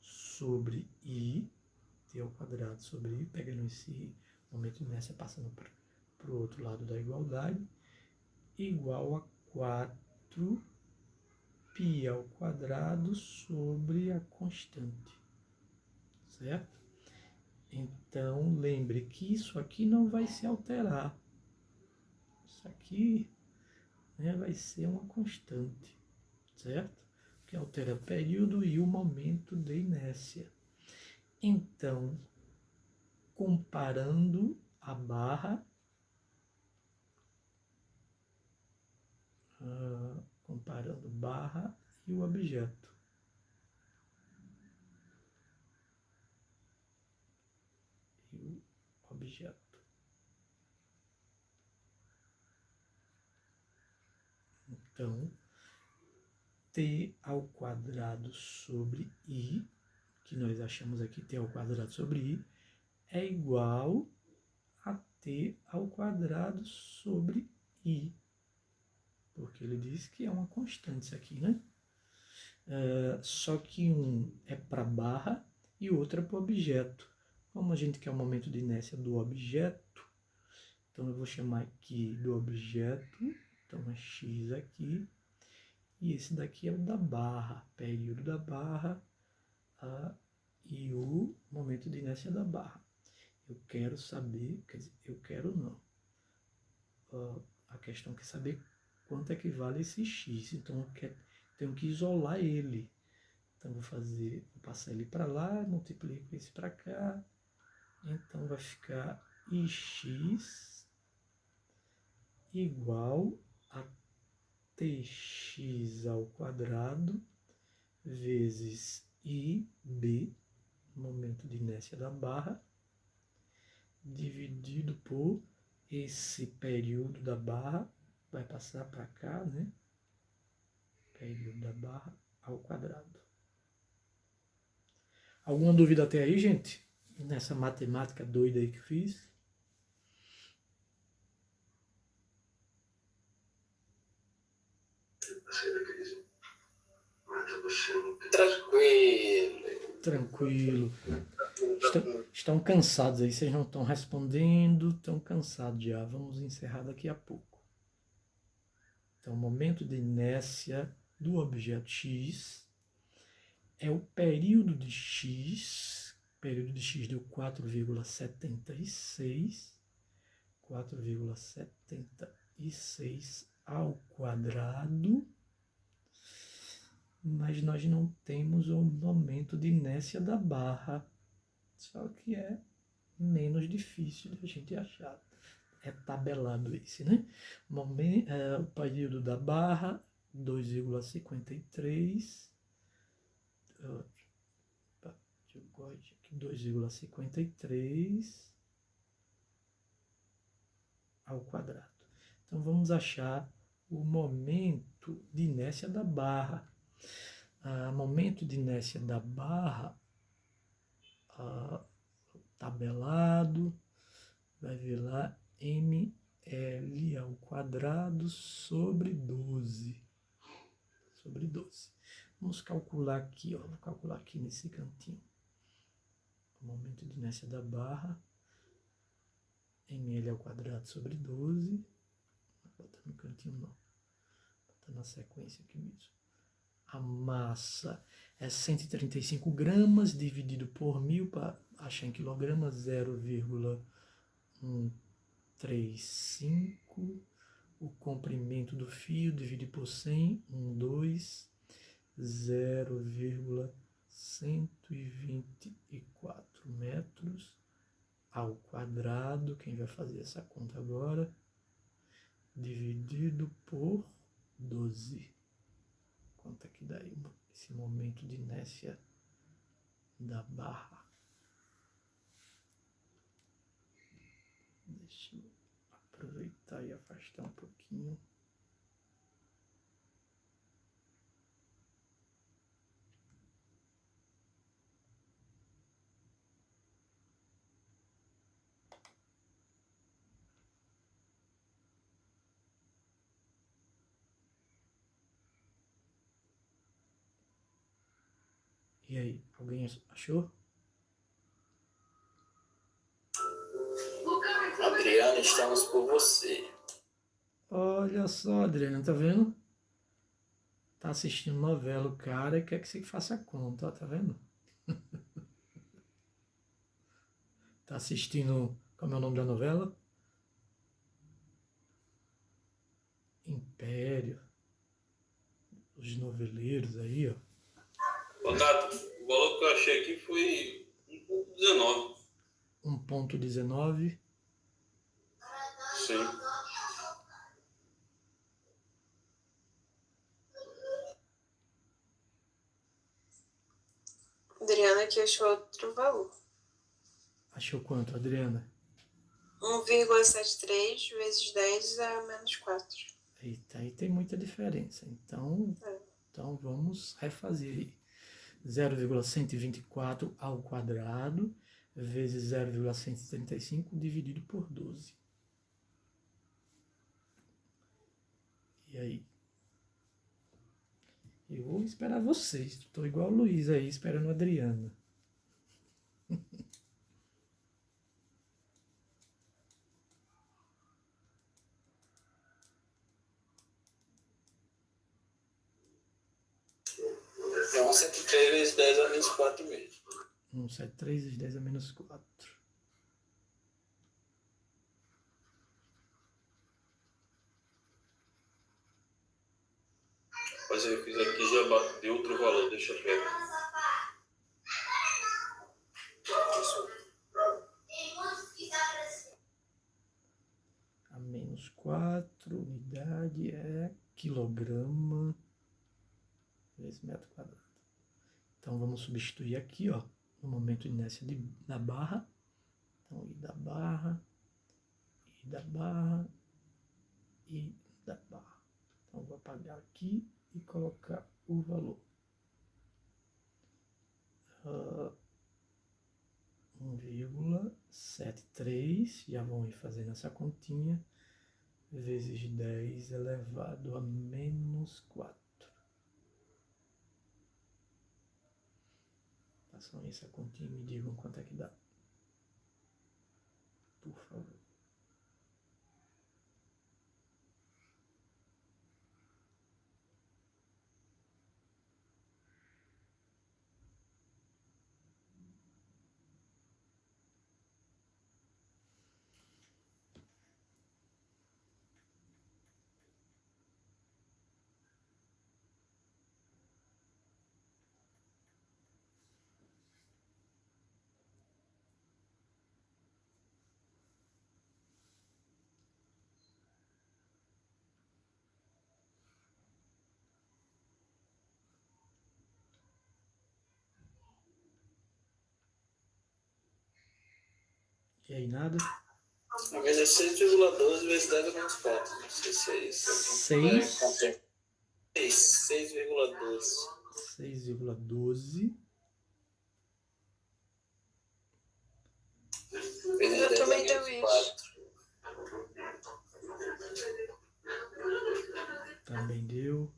sobre i, t ao quadrado sobre i, pegando esse momento de inércia passando para o outro lado da igualdade, igual a 4π ao quadrado sobre a constante, certo? Então, lembre que isso aqui não vai se alterar. Isso aqui, né, vai ser uma constante, certo? Que altera o período e o momento de inércia. Então, comparando a barra, e o objeto. Então, t ao quadrado sobre i, que nós achamos aqui t ao quadrado sobre i, é igual a t ao quadrado sobre i. Porque ele diz que é uma constante isso aqui, né? Só que um é para a barra e o outro é para o objeto. Como a gente quer o momento de inércia do objeto, então eu vou chamar aqui do objeto, então é x aqui, e esse daqui é o da barra, período da barra, e o momento de inércia da barra. Eu quero saber, quer dizer, eu quero não. A questão é saber quanto é que vale esse x, então eu tenho que isolar ele. Então vou passar ele para lá, multiplico esse para cá, então vai ficar ix igual a tx ao quadrado vezes ib, momento de inércia da barra, dividido por esse período da barra, vai passar para cá, né? Período da barra ao quadrado. Alguma dúvida até aí, gente? Nessa matemática doida aí que fiz? Tranquilo. Estão cansados aí, vocês não estão respondendo, estão cansados já. Vamos encerrar daqui a pouco. Então, o momento de inércia do objeto x é o período de x. O período de x deu 4,76. 4,76 ao quadrado. Mas nós não temos o momento de inércia da barra. Só que é menos difícil de a gente achar. É tabelado esse, né? O período da barra, 2,53. 2,53 ao quadrado. Então, vamos achar o momento de inércia da barra. Momento de inércia da barra, tabelado, vai vir lá ml ao quadrado sobre 12. Vamos calcular aqui, ó. Vou calcular aqui nesse cantinho. O momento de inércia da barra. ml ao quadrado sobre 12. Não vou botar no cantinho, não. Vou botar na sequência aqui mesmo. A massa é 135 gramas dividido por 1000 para achar em quilogramas, 0,135. O comprimento do fio dividido por 100, 2, 0,124 metros ao quadrado. Quem vai fazer essa conta agora? Dividido por 12. Quanto é que dá aí esse momento de inércia da barra? Deixa eu aproveitar e afastar um pouquinho. E aí, alguém achou? Adriana, estamos por você. Olha só, Adriana, tá vendo? Tá assistindo novela o cara e quer que você faça a conta, ó, tá vendo? Tá assistindo, como é o nome da novela? Império. Os noveleiros aí, ó. Ô, Nato, o valor que eu achei aqui foi 1,19. 1,19. Sim. Adriana que achou outro valor. Achou quanto, Adriana? 1,73 vezes 10 é menos 4. Eita, aí tem muita diferença. Então vamos refazer aí. 0,124 ao quadrado vezes 0,135 dividido por 12. E aí? Eu vou esperar vocês. Estou igual o Luiz aí, esperando a Adriana. É 103 vezes 10 a menos 4 mesmo. 173 vezes 10 a menos 4. Mas eu fiz aqui já deu outro valor, deixa eu ver. A menos 4, unidade é quilograma vezes metro quadrado. Então vamos substituir aqui, ó, no momento de inércia da barra. Então, I da barra, I da barra, I da barra. Então vou apagar aqui e colocar o valor. 1,73, já vão ir fazendo essa continha, vezes 10 elevado a menos 4. Façam essa continha e me digam quanto é que dá. Por favor. E aí, nada? A vez é 6,12 vezes 10 a menos 4. Não sei se é isso. 6,12. 6,12. Eu também deu isso. Também deu.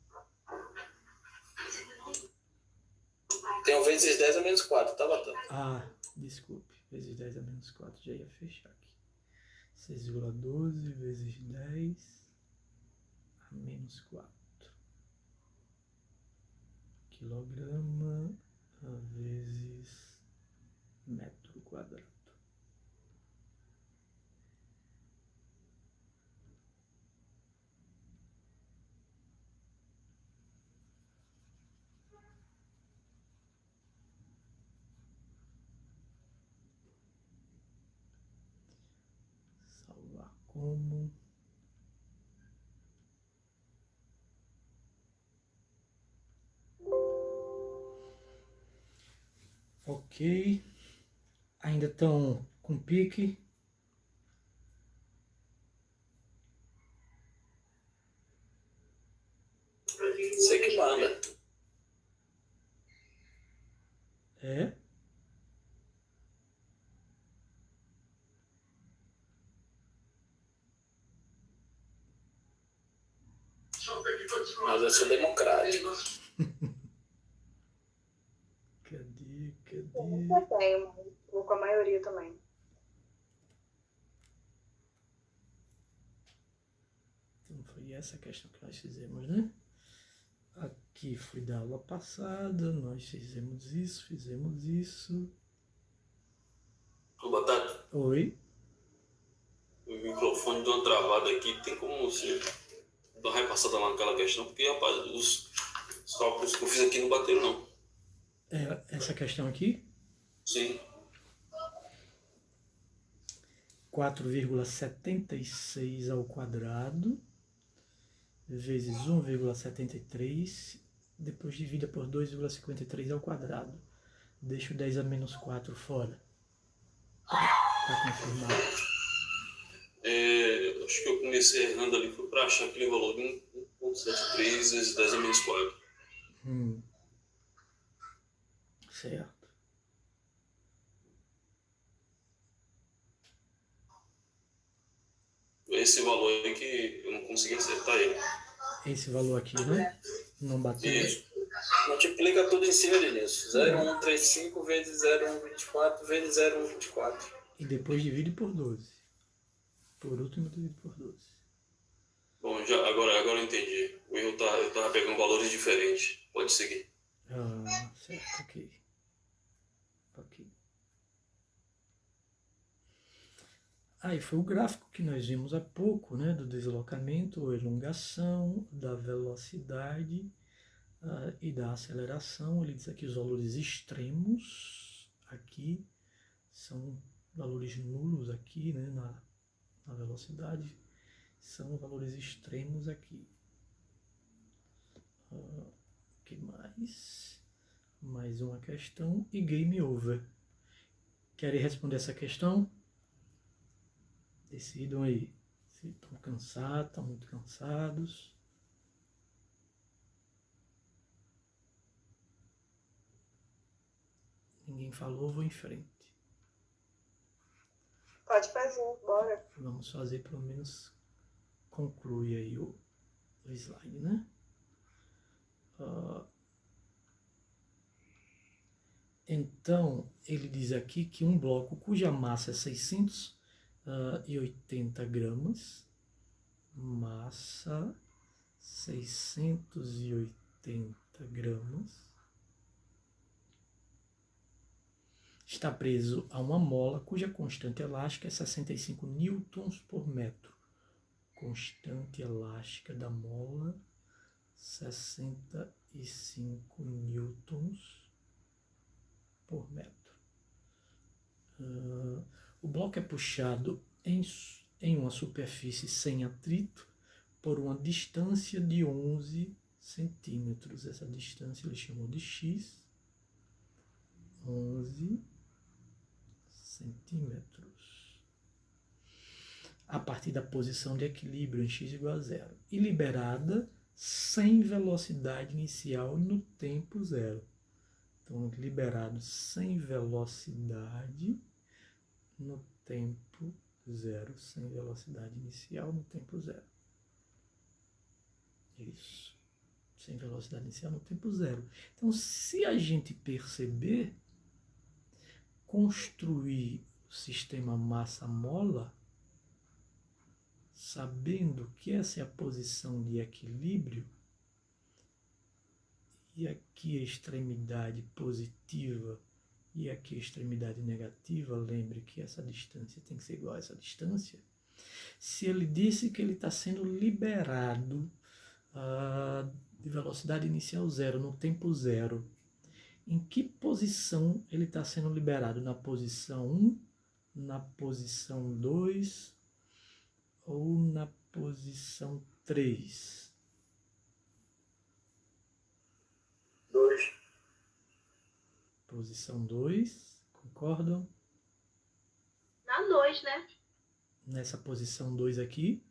Tem o vezes 10 a menos 4, tá, Batata? Ah, desculpe. Vezes 10 a menos 4, já ia fechar aqui. 6,12 vezes 10 a menos 4. Quilograma vezes metro quadrado. Salvar como. Ok. Ainda estão com pique. Você que manda. É? Mas eu sou democrático. Cadê? Eu tenho, mas vou com a maioria também. Então foi essa questão que nós fizemos, né? Aqui foi da aula passada, nós fizemos isso. Ô, Batata, Oi? o microfone deu uma travada aqui. Tem como você dar uma repassada lá naquela questão? Porque, rapaz, os cálculos que eu fiz aqui não bateram, não. É, essa questão aqui, Sim. 4,76 ao quadrado, vezes 1,73, depois divida por 2,53 ao quadrado. Deixa o 10 a menos 4 fora. Para confirmar. Acho que eu comecei errando ali, foi para achar aquele valor de 1,73 vezes 10 a menos 4. Certo. Esse valor aí que eu não consegui acertar ele. Esse valor aqui, né? Não bateu. Isso. Multiplica tudo em cima disso. 0,135 vezes 0,124 vezes 0,124. E depois divide por 12. Por último, divide por 12. Bom, agora eu entendi. O erro eu tava pegando valores diferentes. Pode seguir. Ah, certo, ok. Aí foi o gráfico que nós vimos há pouco, né, do deslocamento ou elongação, da velocidade e da aceleração. Ele diz aqui os valores extremos aqui são valores nulos aqui, né, na velocidade, são valores extremos aqui. O que mais? Mais uma questão e game over. Querem responder essa questão? Decidam aí. Se estão cansados, estão muito cansados. Ninguém falou, vou em frente. Pode fazer, bora. Vamos fazer, pelo menos, conclui aí o slide, né? Então, ele diz aqui que um bloco cuja massa é 680 gramas, massa 680 gramas, está preso a uma mola cuja constante elástica é 65 newtons por metro. Constante elástica da mola, 65 newtons por metro. O bloco é puxado em uma superfície sem atrito por uma distância de 11 centímetros. Essa distância ele chamou de x, 11 centímetros. A partir da posição de equilíbrio em x igual a zero. E liberada sem velocidade inicial no tempo zero. Então, liberado sem velocidade no tempo zero. Sem velocidade inicial no tempo zero. Isso. sem velocidade inicial no tempo zero. Então, se a gente perceber, construir o sistema massa-mola, sabendo que essa é a posição de equilíbrio, e aqui a extremidade positiva e aqui a extremidade negativa, lembre que essa distância tem que ser igual a essa distância. Se ele disse que ele está sendo liberado de velocidade inicial zero, no tempo zero, em que posição ele está sendo liberado? Na posição 1, na posição 2 ou na posição 3? 2. Posição 2, concordam? Na 2, né? Nessa posição 2 aqui.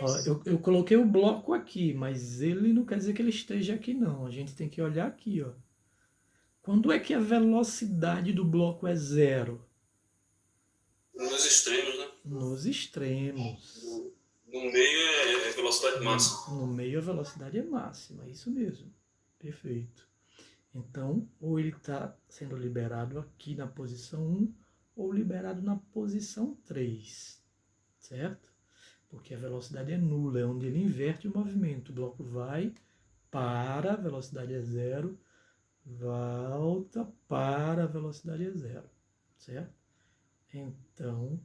Ó, eu coloquei o bloco aqui, mas ele não quer dizer que ele esteja aqui não. A gente tem que olhar aqui, ó. Quando é que a velocidade do bloco é zero? Nos extremos, né? Nos extremos. No meio é velocidade máxima. No meio a velocidade é máxima, isso mesmo. Perfeito. Então, ou ele está sendo liberado aqui na posição 1, ou liberado na posição 3. Certo? Porque a velocidade é nula, é onde ele inverte o movimento. O bloco vai, para, a velocidade é zero, volta, para, a velocidade é zero. Certo? Então,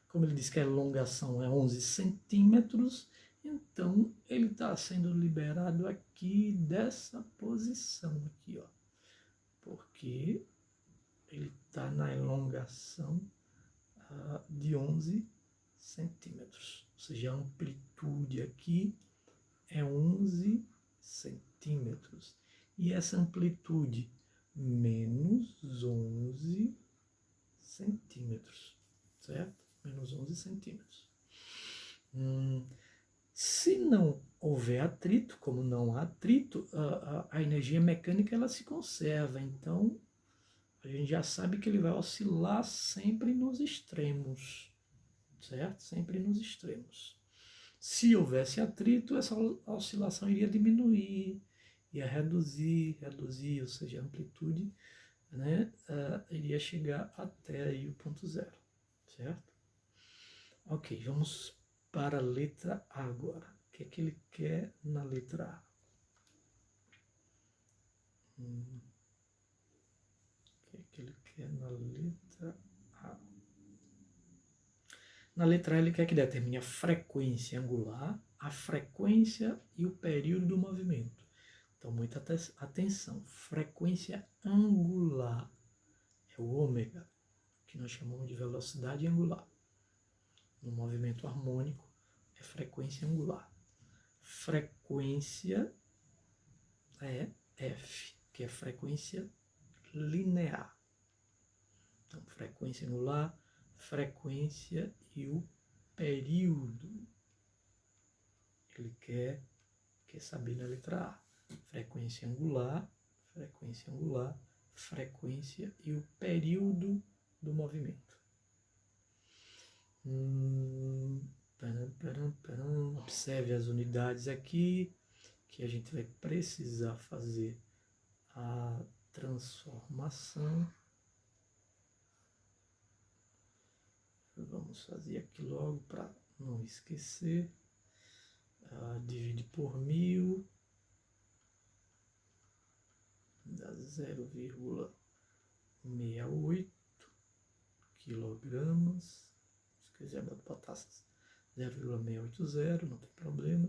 como ele diz que a elongação é 11 centímetros, então ele está sendo liberado aqui dessa posição aqui, ó. Porque ele está na elongação de 11 centímetros. Ou seja, a amplitude aqui é 11 centímetros. E essa amplitude menos 11 centímetros. Certo? Menos 11 centímetros. Se não houver atrito, como não há atrito, a energia mecânica ela se conserva. Então, a gente já sabe que ele vai oscilar sempre nos extremos. Certo? Sempre nos extremos. Se houvesse atrito, essa oscilação iria diminuir, ia reduzir, ou seja, a amplitude, né, iria chegar até aí o ponto zero. Certo? Ok, vamos para a letra A agora. O que é que ele quer na letra A? O que é que ele quer na letra A? Na letra A ele quer que determine a frequência angular, a frequência e o período do movimento. Então, muita atenção. Frequência angular é o ômega, que nós chamamos de velocidade angular. No movimento harmônico, é frequência angular. Frequência é F, que é frequência linear. Então, frequência angular, frequência e o período. Ele quer saber na letra A. Frequência angular, frequência e o período do movimento. Observe as unidades aqui, que a gente vai precisar fazer a transformação. Vamos fazer aqui logo para não esquecer. Divide por 1000, dá 0,68 quilogramas. Se quiser botar 0,680, não tem problema.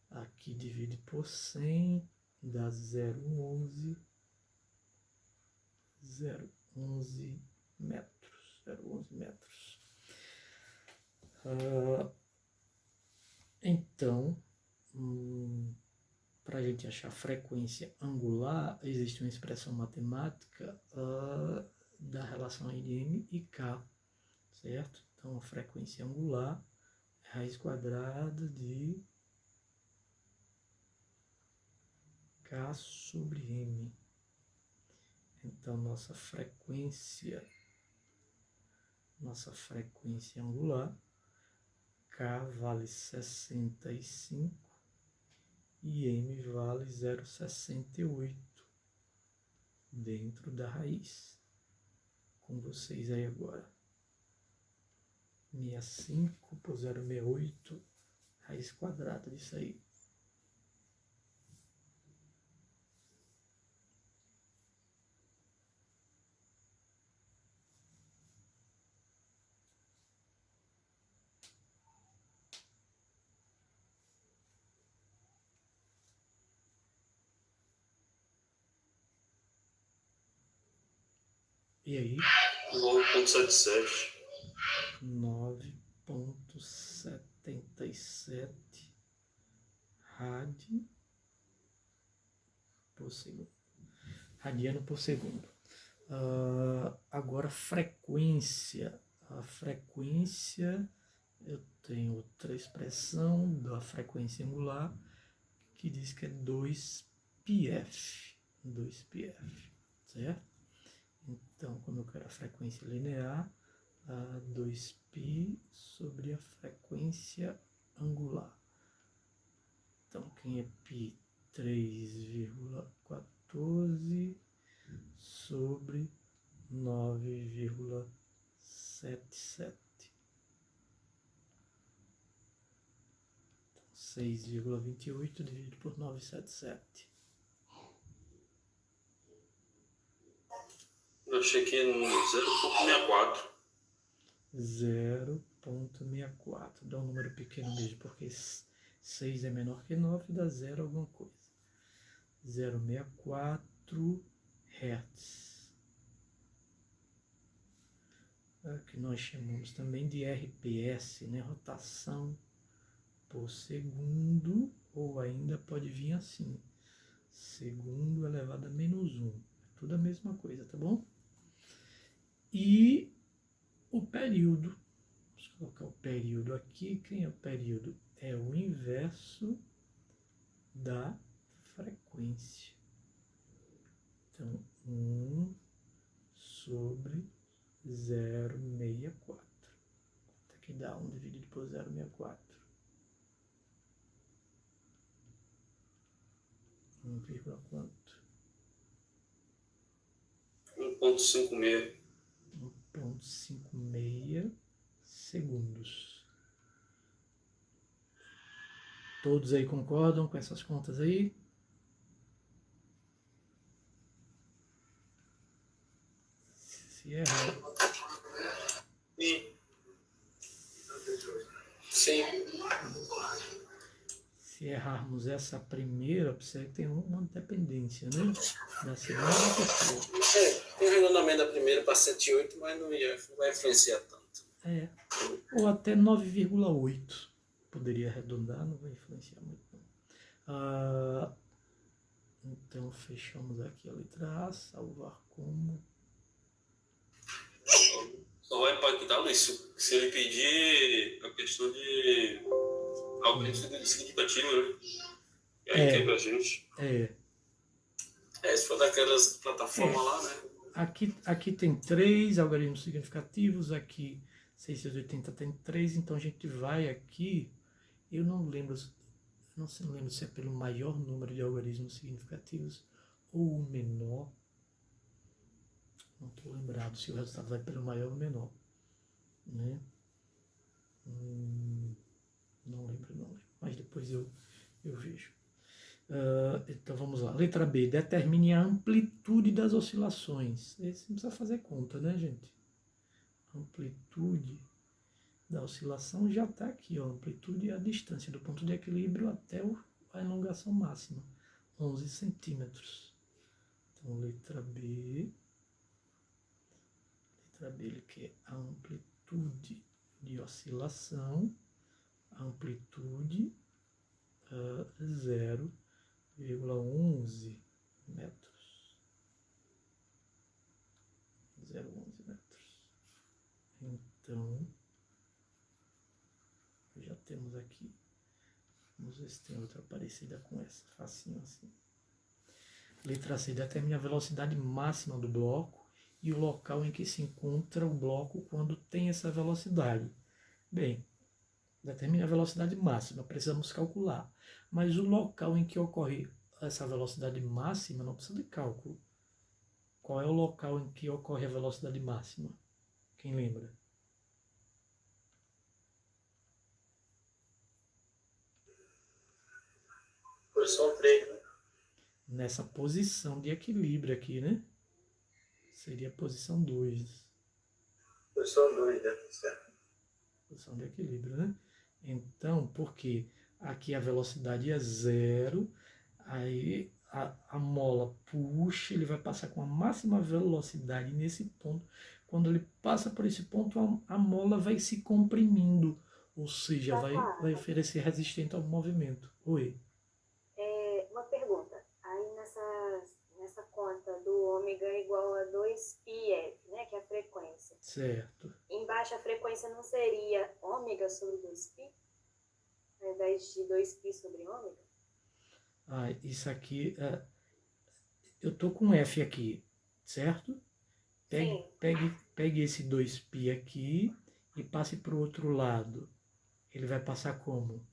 Aqui divide por 100, dá 0,11 metros. 0,11 metros. Então, para a gente achar a frequência angular, existe uma expressão matemática da relação entre M e K, certo? Então, a frequência angular é raiz quadrada de K sobre M. Então, nossa frequência angular K vale 65 e M vale 0,68 dentro da raiz. Com vocês aí agora. 65 por 0,68, raiz quadrada disso aí. E aí? 9,77. 9,77 rad por segundo. Radiano por segundo. Agora frequência. A frequência, eu tenho outra expressão da frequência angular que diz que é 2πf. 2πf, certo? Então, como eu quero a frequência linear, 2π sobre a frequência angular. Então, quem é π? 3,14 sobre 9,77. Então, 6,28 dividido por 9,77. Eu achei que no 0,64. 0,64. Dá um número pequeno mesmo, porque 6 é menor que 9, dá 0 alguma coisa. 0,64 Hz. Que nós chamamos também de RPS, né? Rotação por segundo, ou ainda pode vir assim, segundo elevado a -1. Tudo a mesma coisa, tá bom? E o período. Vamos colocar o período aqui. Quem é o período? É o inverso da frequência. Então, 1 sobre 0,64. Quanto é que dá 1 dividido por 0,64? 1, quanto? 1,56. 1,56 segundos. Todos aí concordam com essas contas aí? Se errar. Sim. Se errarmos essa primeira, você tem uma dependência, né? Da segunda e da terceira. Tem o arredondamento da primeira para 108, mas não vai influenciar tanto. Ou até 9,8. Poderia arredondar, não vai influenciar muito. Não. Então, fechamos aqui a letra A, salvar como. Só vai impactar, Luiz, se ele pedir a questão de algoritmo significativo, né? E aí quebra a gente. Se for daquelas plataformas lá, né? Aqui tem 3 algarismos significativos, aqui 680 tem 3, então a gente vai aqui, eu não lembro se é pelo maior número de algarismos significativos ou o menor. Não estou lembrado se o resultado vai pelo maior ou menor, né? Não lembro, mas depois eu vejo. Então vamos lá. Letra B. Determine a amplitude das oscilações. Esse não precisa fazer conta, né, gente? Amplitude da oscilação já está aqui, ó. Amplitude é a distância do ponto de equilíbrio até a elongação máxima, 11 centímetros. Então, letra B. Ele quer a amplitude de oscilação, amplitude 0,11 metros. 0,11 metros. Então, já temos aqui. Vamos ver se tem outra parecida com essa. Facinho assim. Letra C. Determine a velocidade máxima do bloco e o local em que se encontra o bloco quando tem essa velocidade. Bem, determina a velocidade máxima, precisamos calcular. Mas o local em que ocorre essa velocidade máxima não precisa de cálculo. Qual é o local em que ocorre a velocidade máxima? Quem lembra? Posição 3, né? Nessa posição de equilíbrio aqui, né? Seria a posição 2. Posição 2, né? Certo. Posição de equilíbrio, né? Então, porque aqui a velocidade é 0, aí a mola puxa, ele vai passar com a máxima velocidade nesse ponto. Quando ele passa por esse ponto, a mola vai se comprimindo, ou seja, vai oferecer resistência ao movimento. Oi. Uma pergunta. Aí nessa conta do ômega igual a 2πf, né, que é a frequência. Certo. Embaixo a frequência não seria ômega sobre 2π? Ao invés de 2π sobre ômega? Isso aqui, eu tô com F aqui, certo? Pegue esse 2π aqui e passe para o outro lado. Ele vai passar como?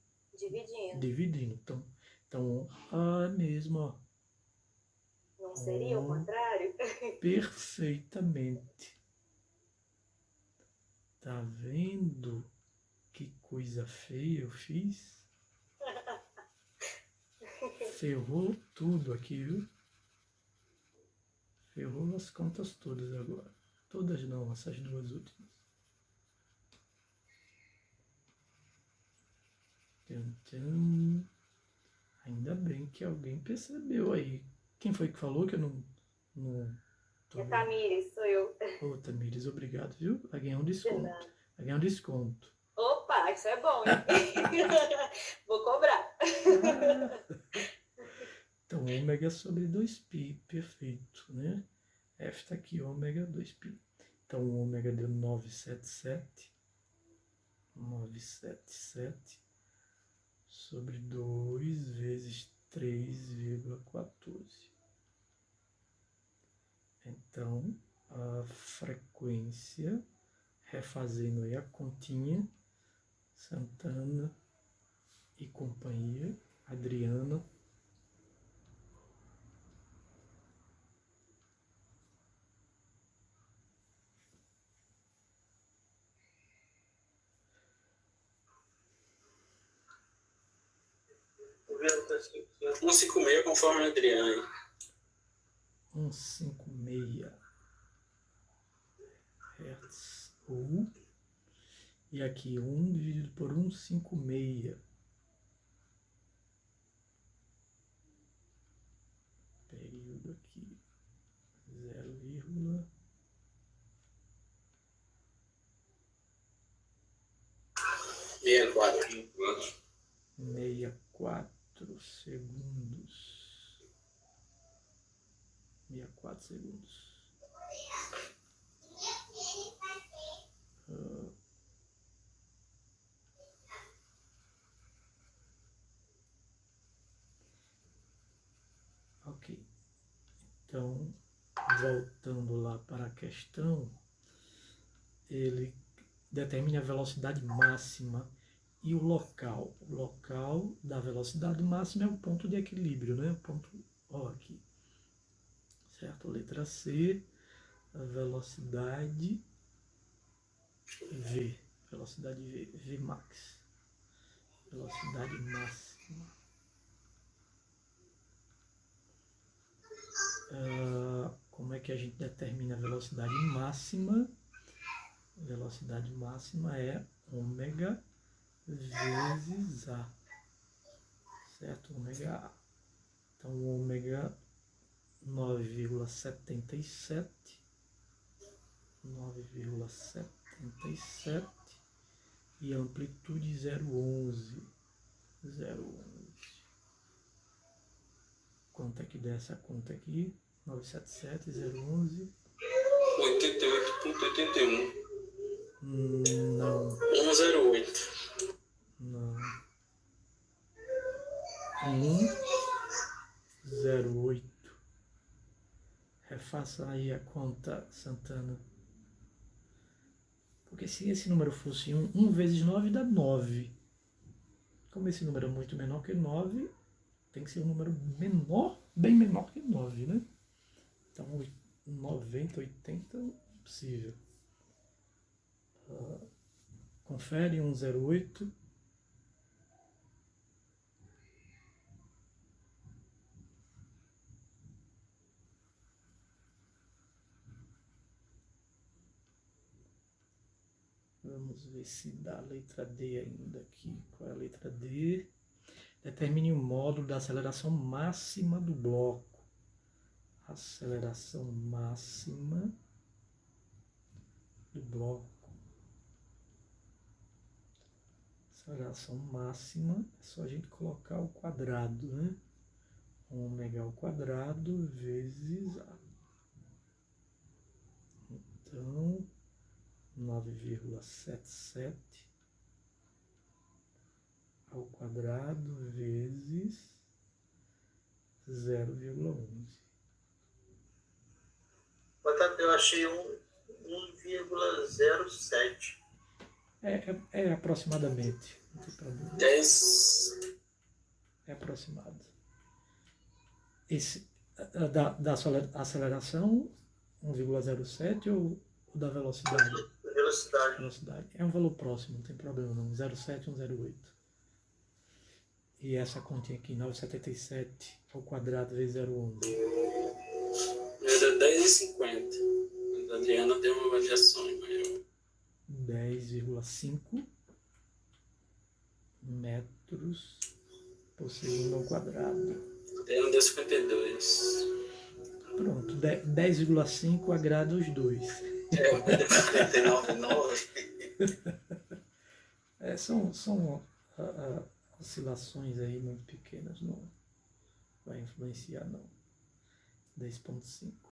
Dividindo. Então mesmo, ó. Não seria o contrário? Perfeitamente. Tá vendo que coisa feia eu fiz? Ferrou tudo aqui, viu? Ferrou as contas todas agora. Todas não, essas duas últimas. Tchan. Ainda bem que alguém percebeu aí. Quem foi que falou que eu não É Tamires, sou eu. Ô, Tamires, obrigado, viu? Vai ganhar um desconto. Vai ganhar um desconto. Opa, isso é bom, hein? Vou cobrar. Então, ômega sobre 2π, perfeito, né? F está aqui, ômega 2π. Então, o ômega deu 977 sobre 2 vezes 3,14. Então, a frequência, refazendo aí a continha, Santana e companhia, Adriana, Uma 56 conforme a Adriane. 156 Hz. E aqui 1 dividido por 156. Período aqui 0, 64 segundos. 64 segundos. Ok. Então, voltando lá para a questão, ele determina a velocidade máxima e o local. O local da velocidade máxima é o ponto de equilíbrio, né? O ponto O aqui. Certo? Letra C, a velocidade V. Velocidade V, Vmax. Velocidade máxima. Como é que a gente determina a velocidade máxima? A velocidade máxima é ômega vezes A. Certo? Ômega A. Então, ômega 9,77 e amplitude 0,11. Quanto é que dá essa conta aqui? 977, 011. 88,81. Não. 108. Não. 108. Refaça aí a conta, Santana. Porque se esse número fosse 1 vezes 9 dá 9. Como esse número é muito menor que 9, tem que ser um número menor, bem menor que 9, né? Então, 90, 80, possível. Confere 108. Vamos ver se dá a letra D ainda aqui. Qual é a letra D? Determine o módulo da aceleração máxima do bloco. Aceleração máxima do bloco. Aceleração máxima, é só a gente colocar o quadrado, né? Ômega ao quadrado vezes A. Então, 9,77 ao quadrado vezes 0,11. Eu achei 1,07. É aproximadamente. Não tem problema. 10. É aproximado. Esse, da aceleração, 1,07 ou da velocidade? Velocidade. É um valor próximo, não tem problema não. 0,7, 1,08. E essa continha aqui, 9,77 ao quadrado vezes 0,11. Mas é 10,50. A Adriana deu uma variação maior. 10,5 metros por segundo ao quadrado. Adriana deu 52. Pronto, 10,5 agrada os dois. Eu deu 49,9. São oscilações aí muito pequenas, não vai influenciar não. 10,5.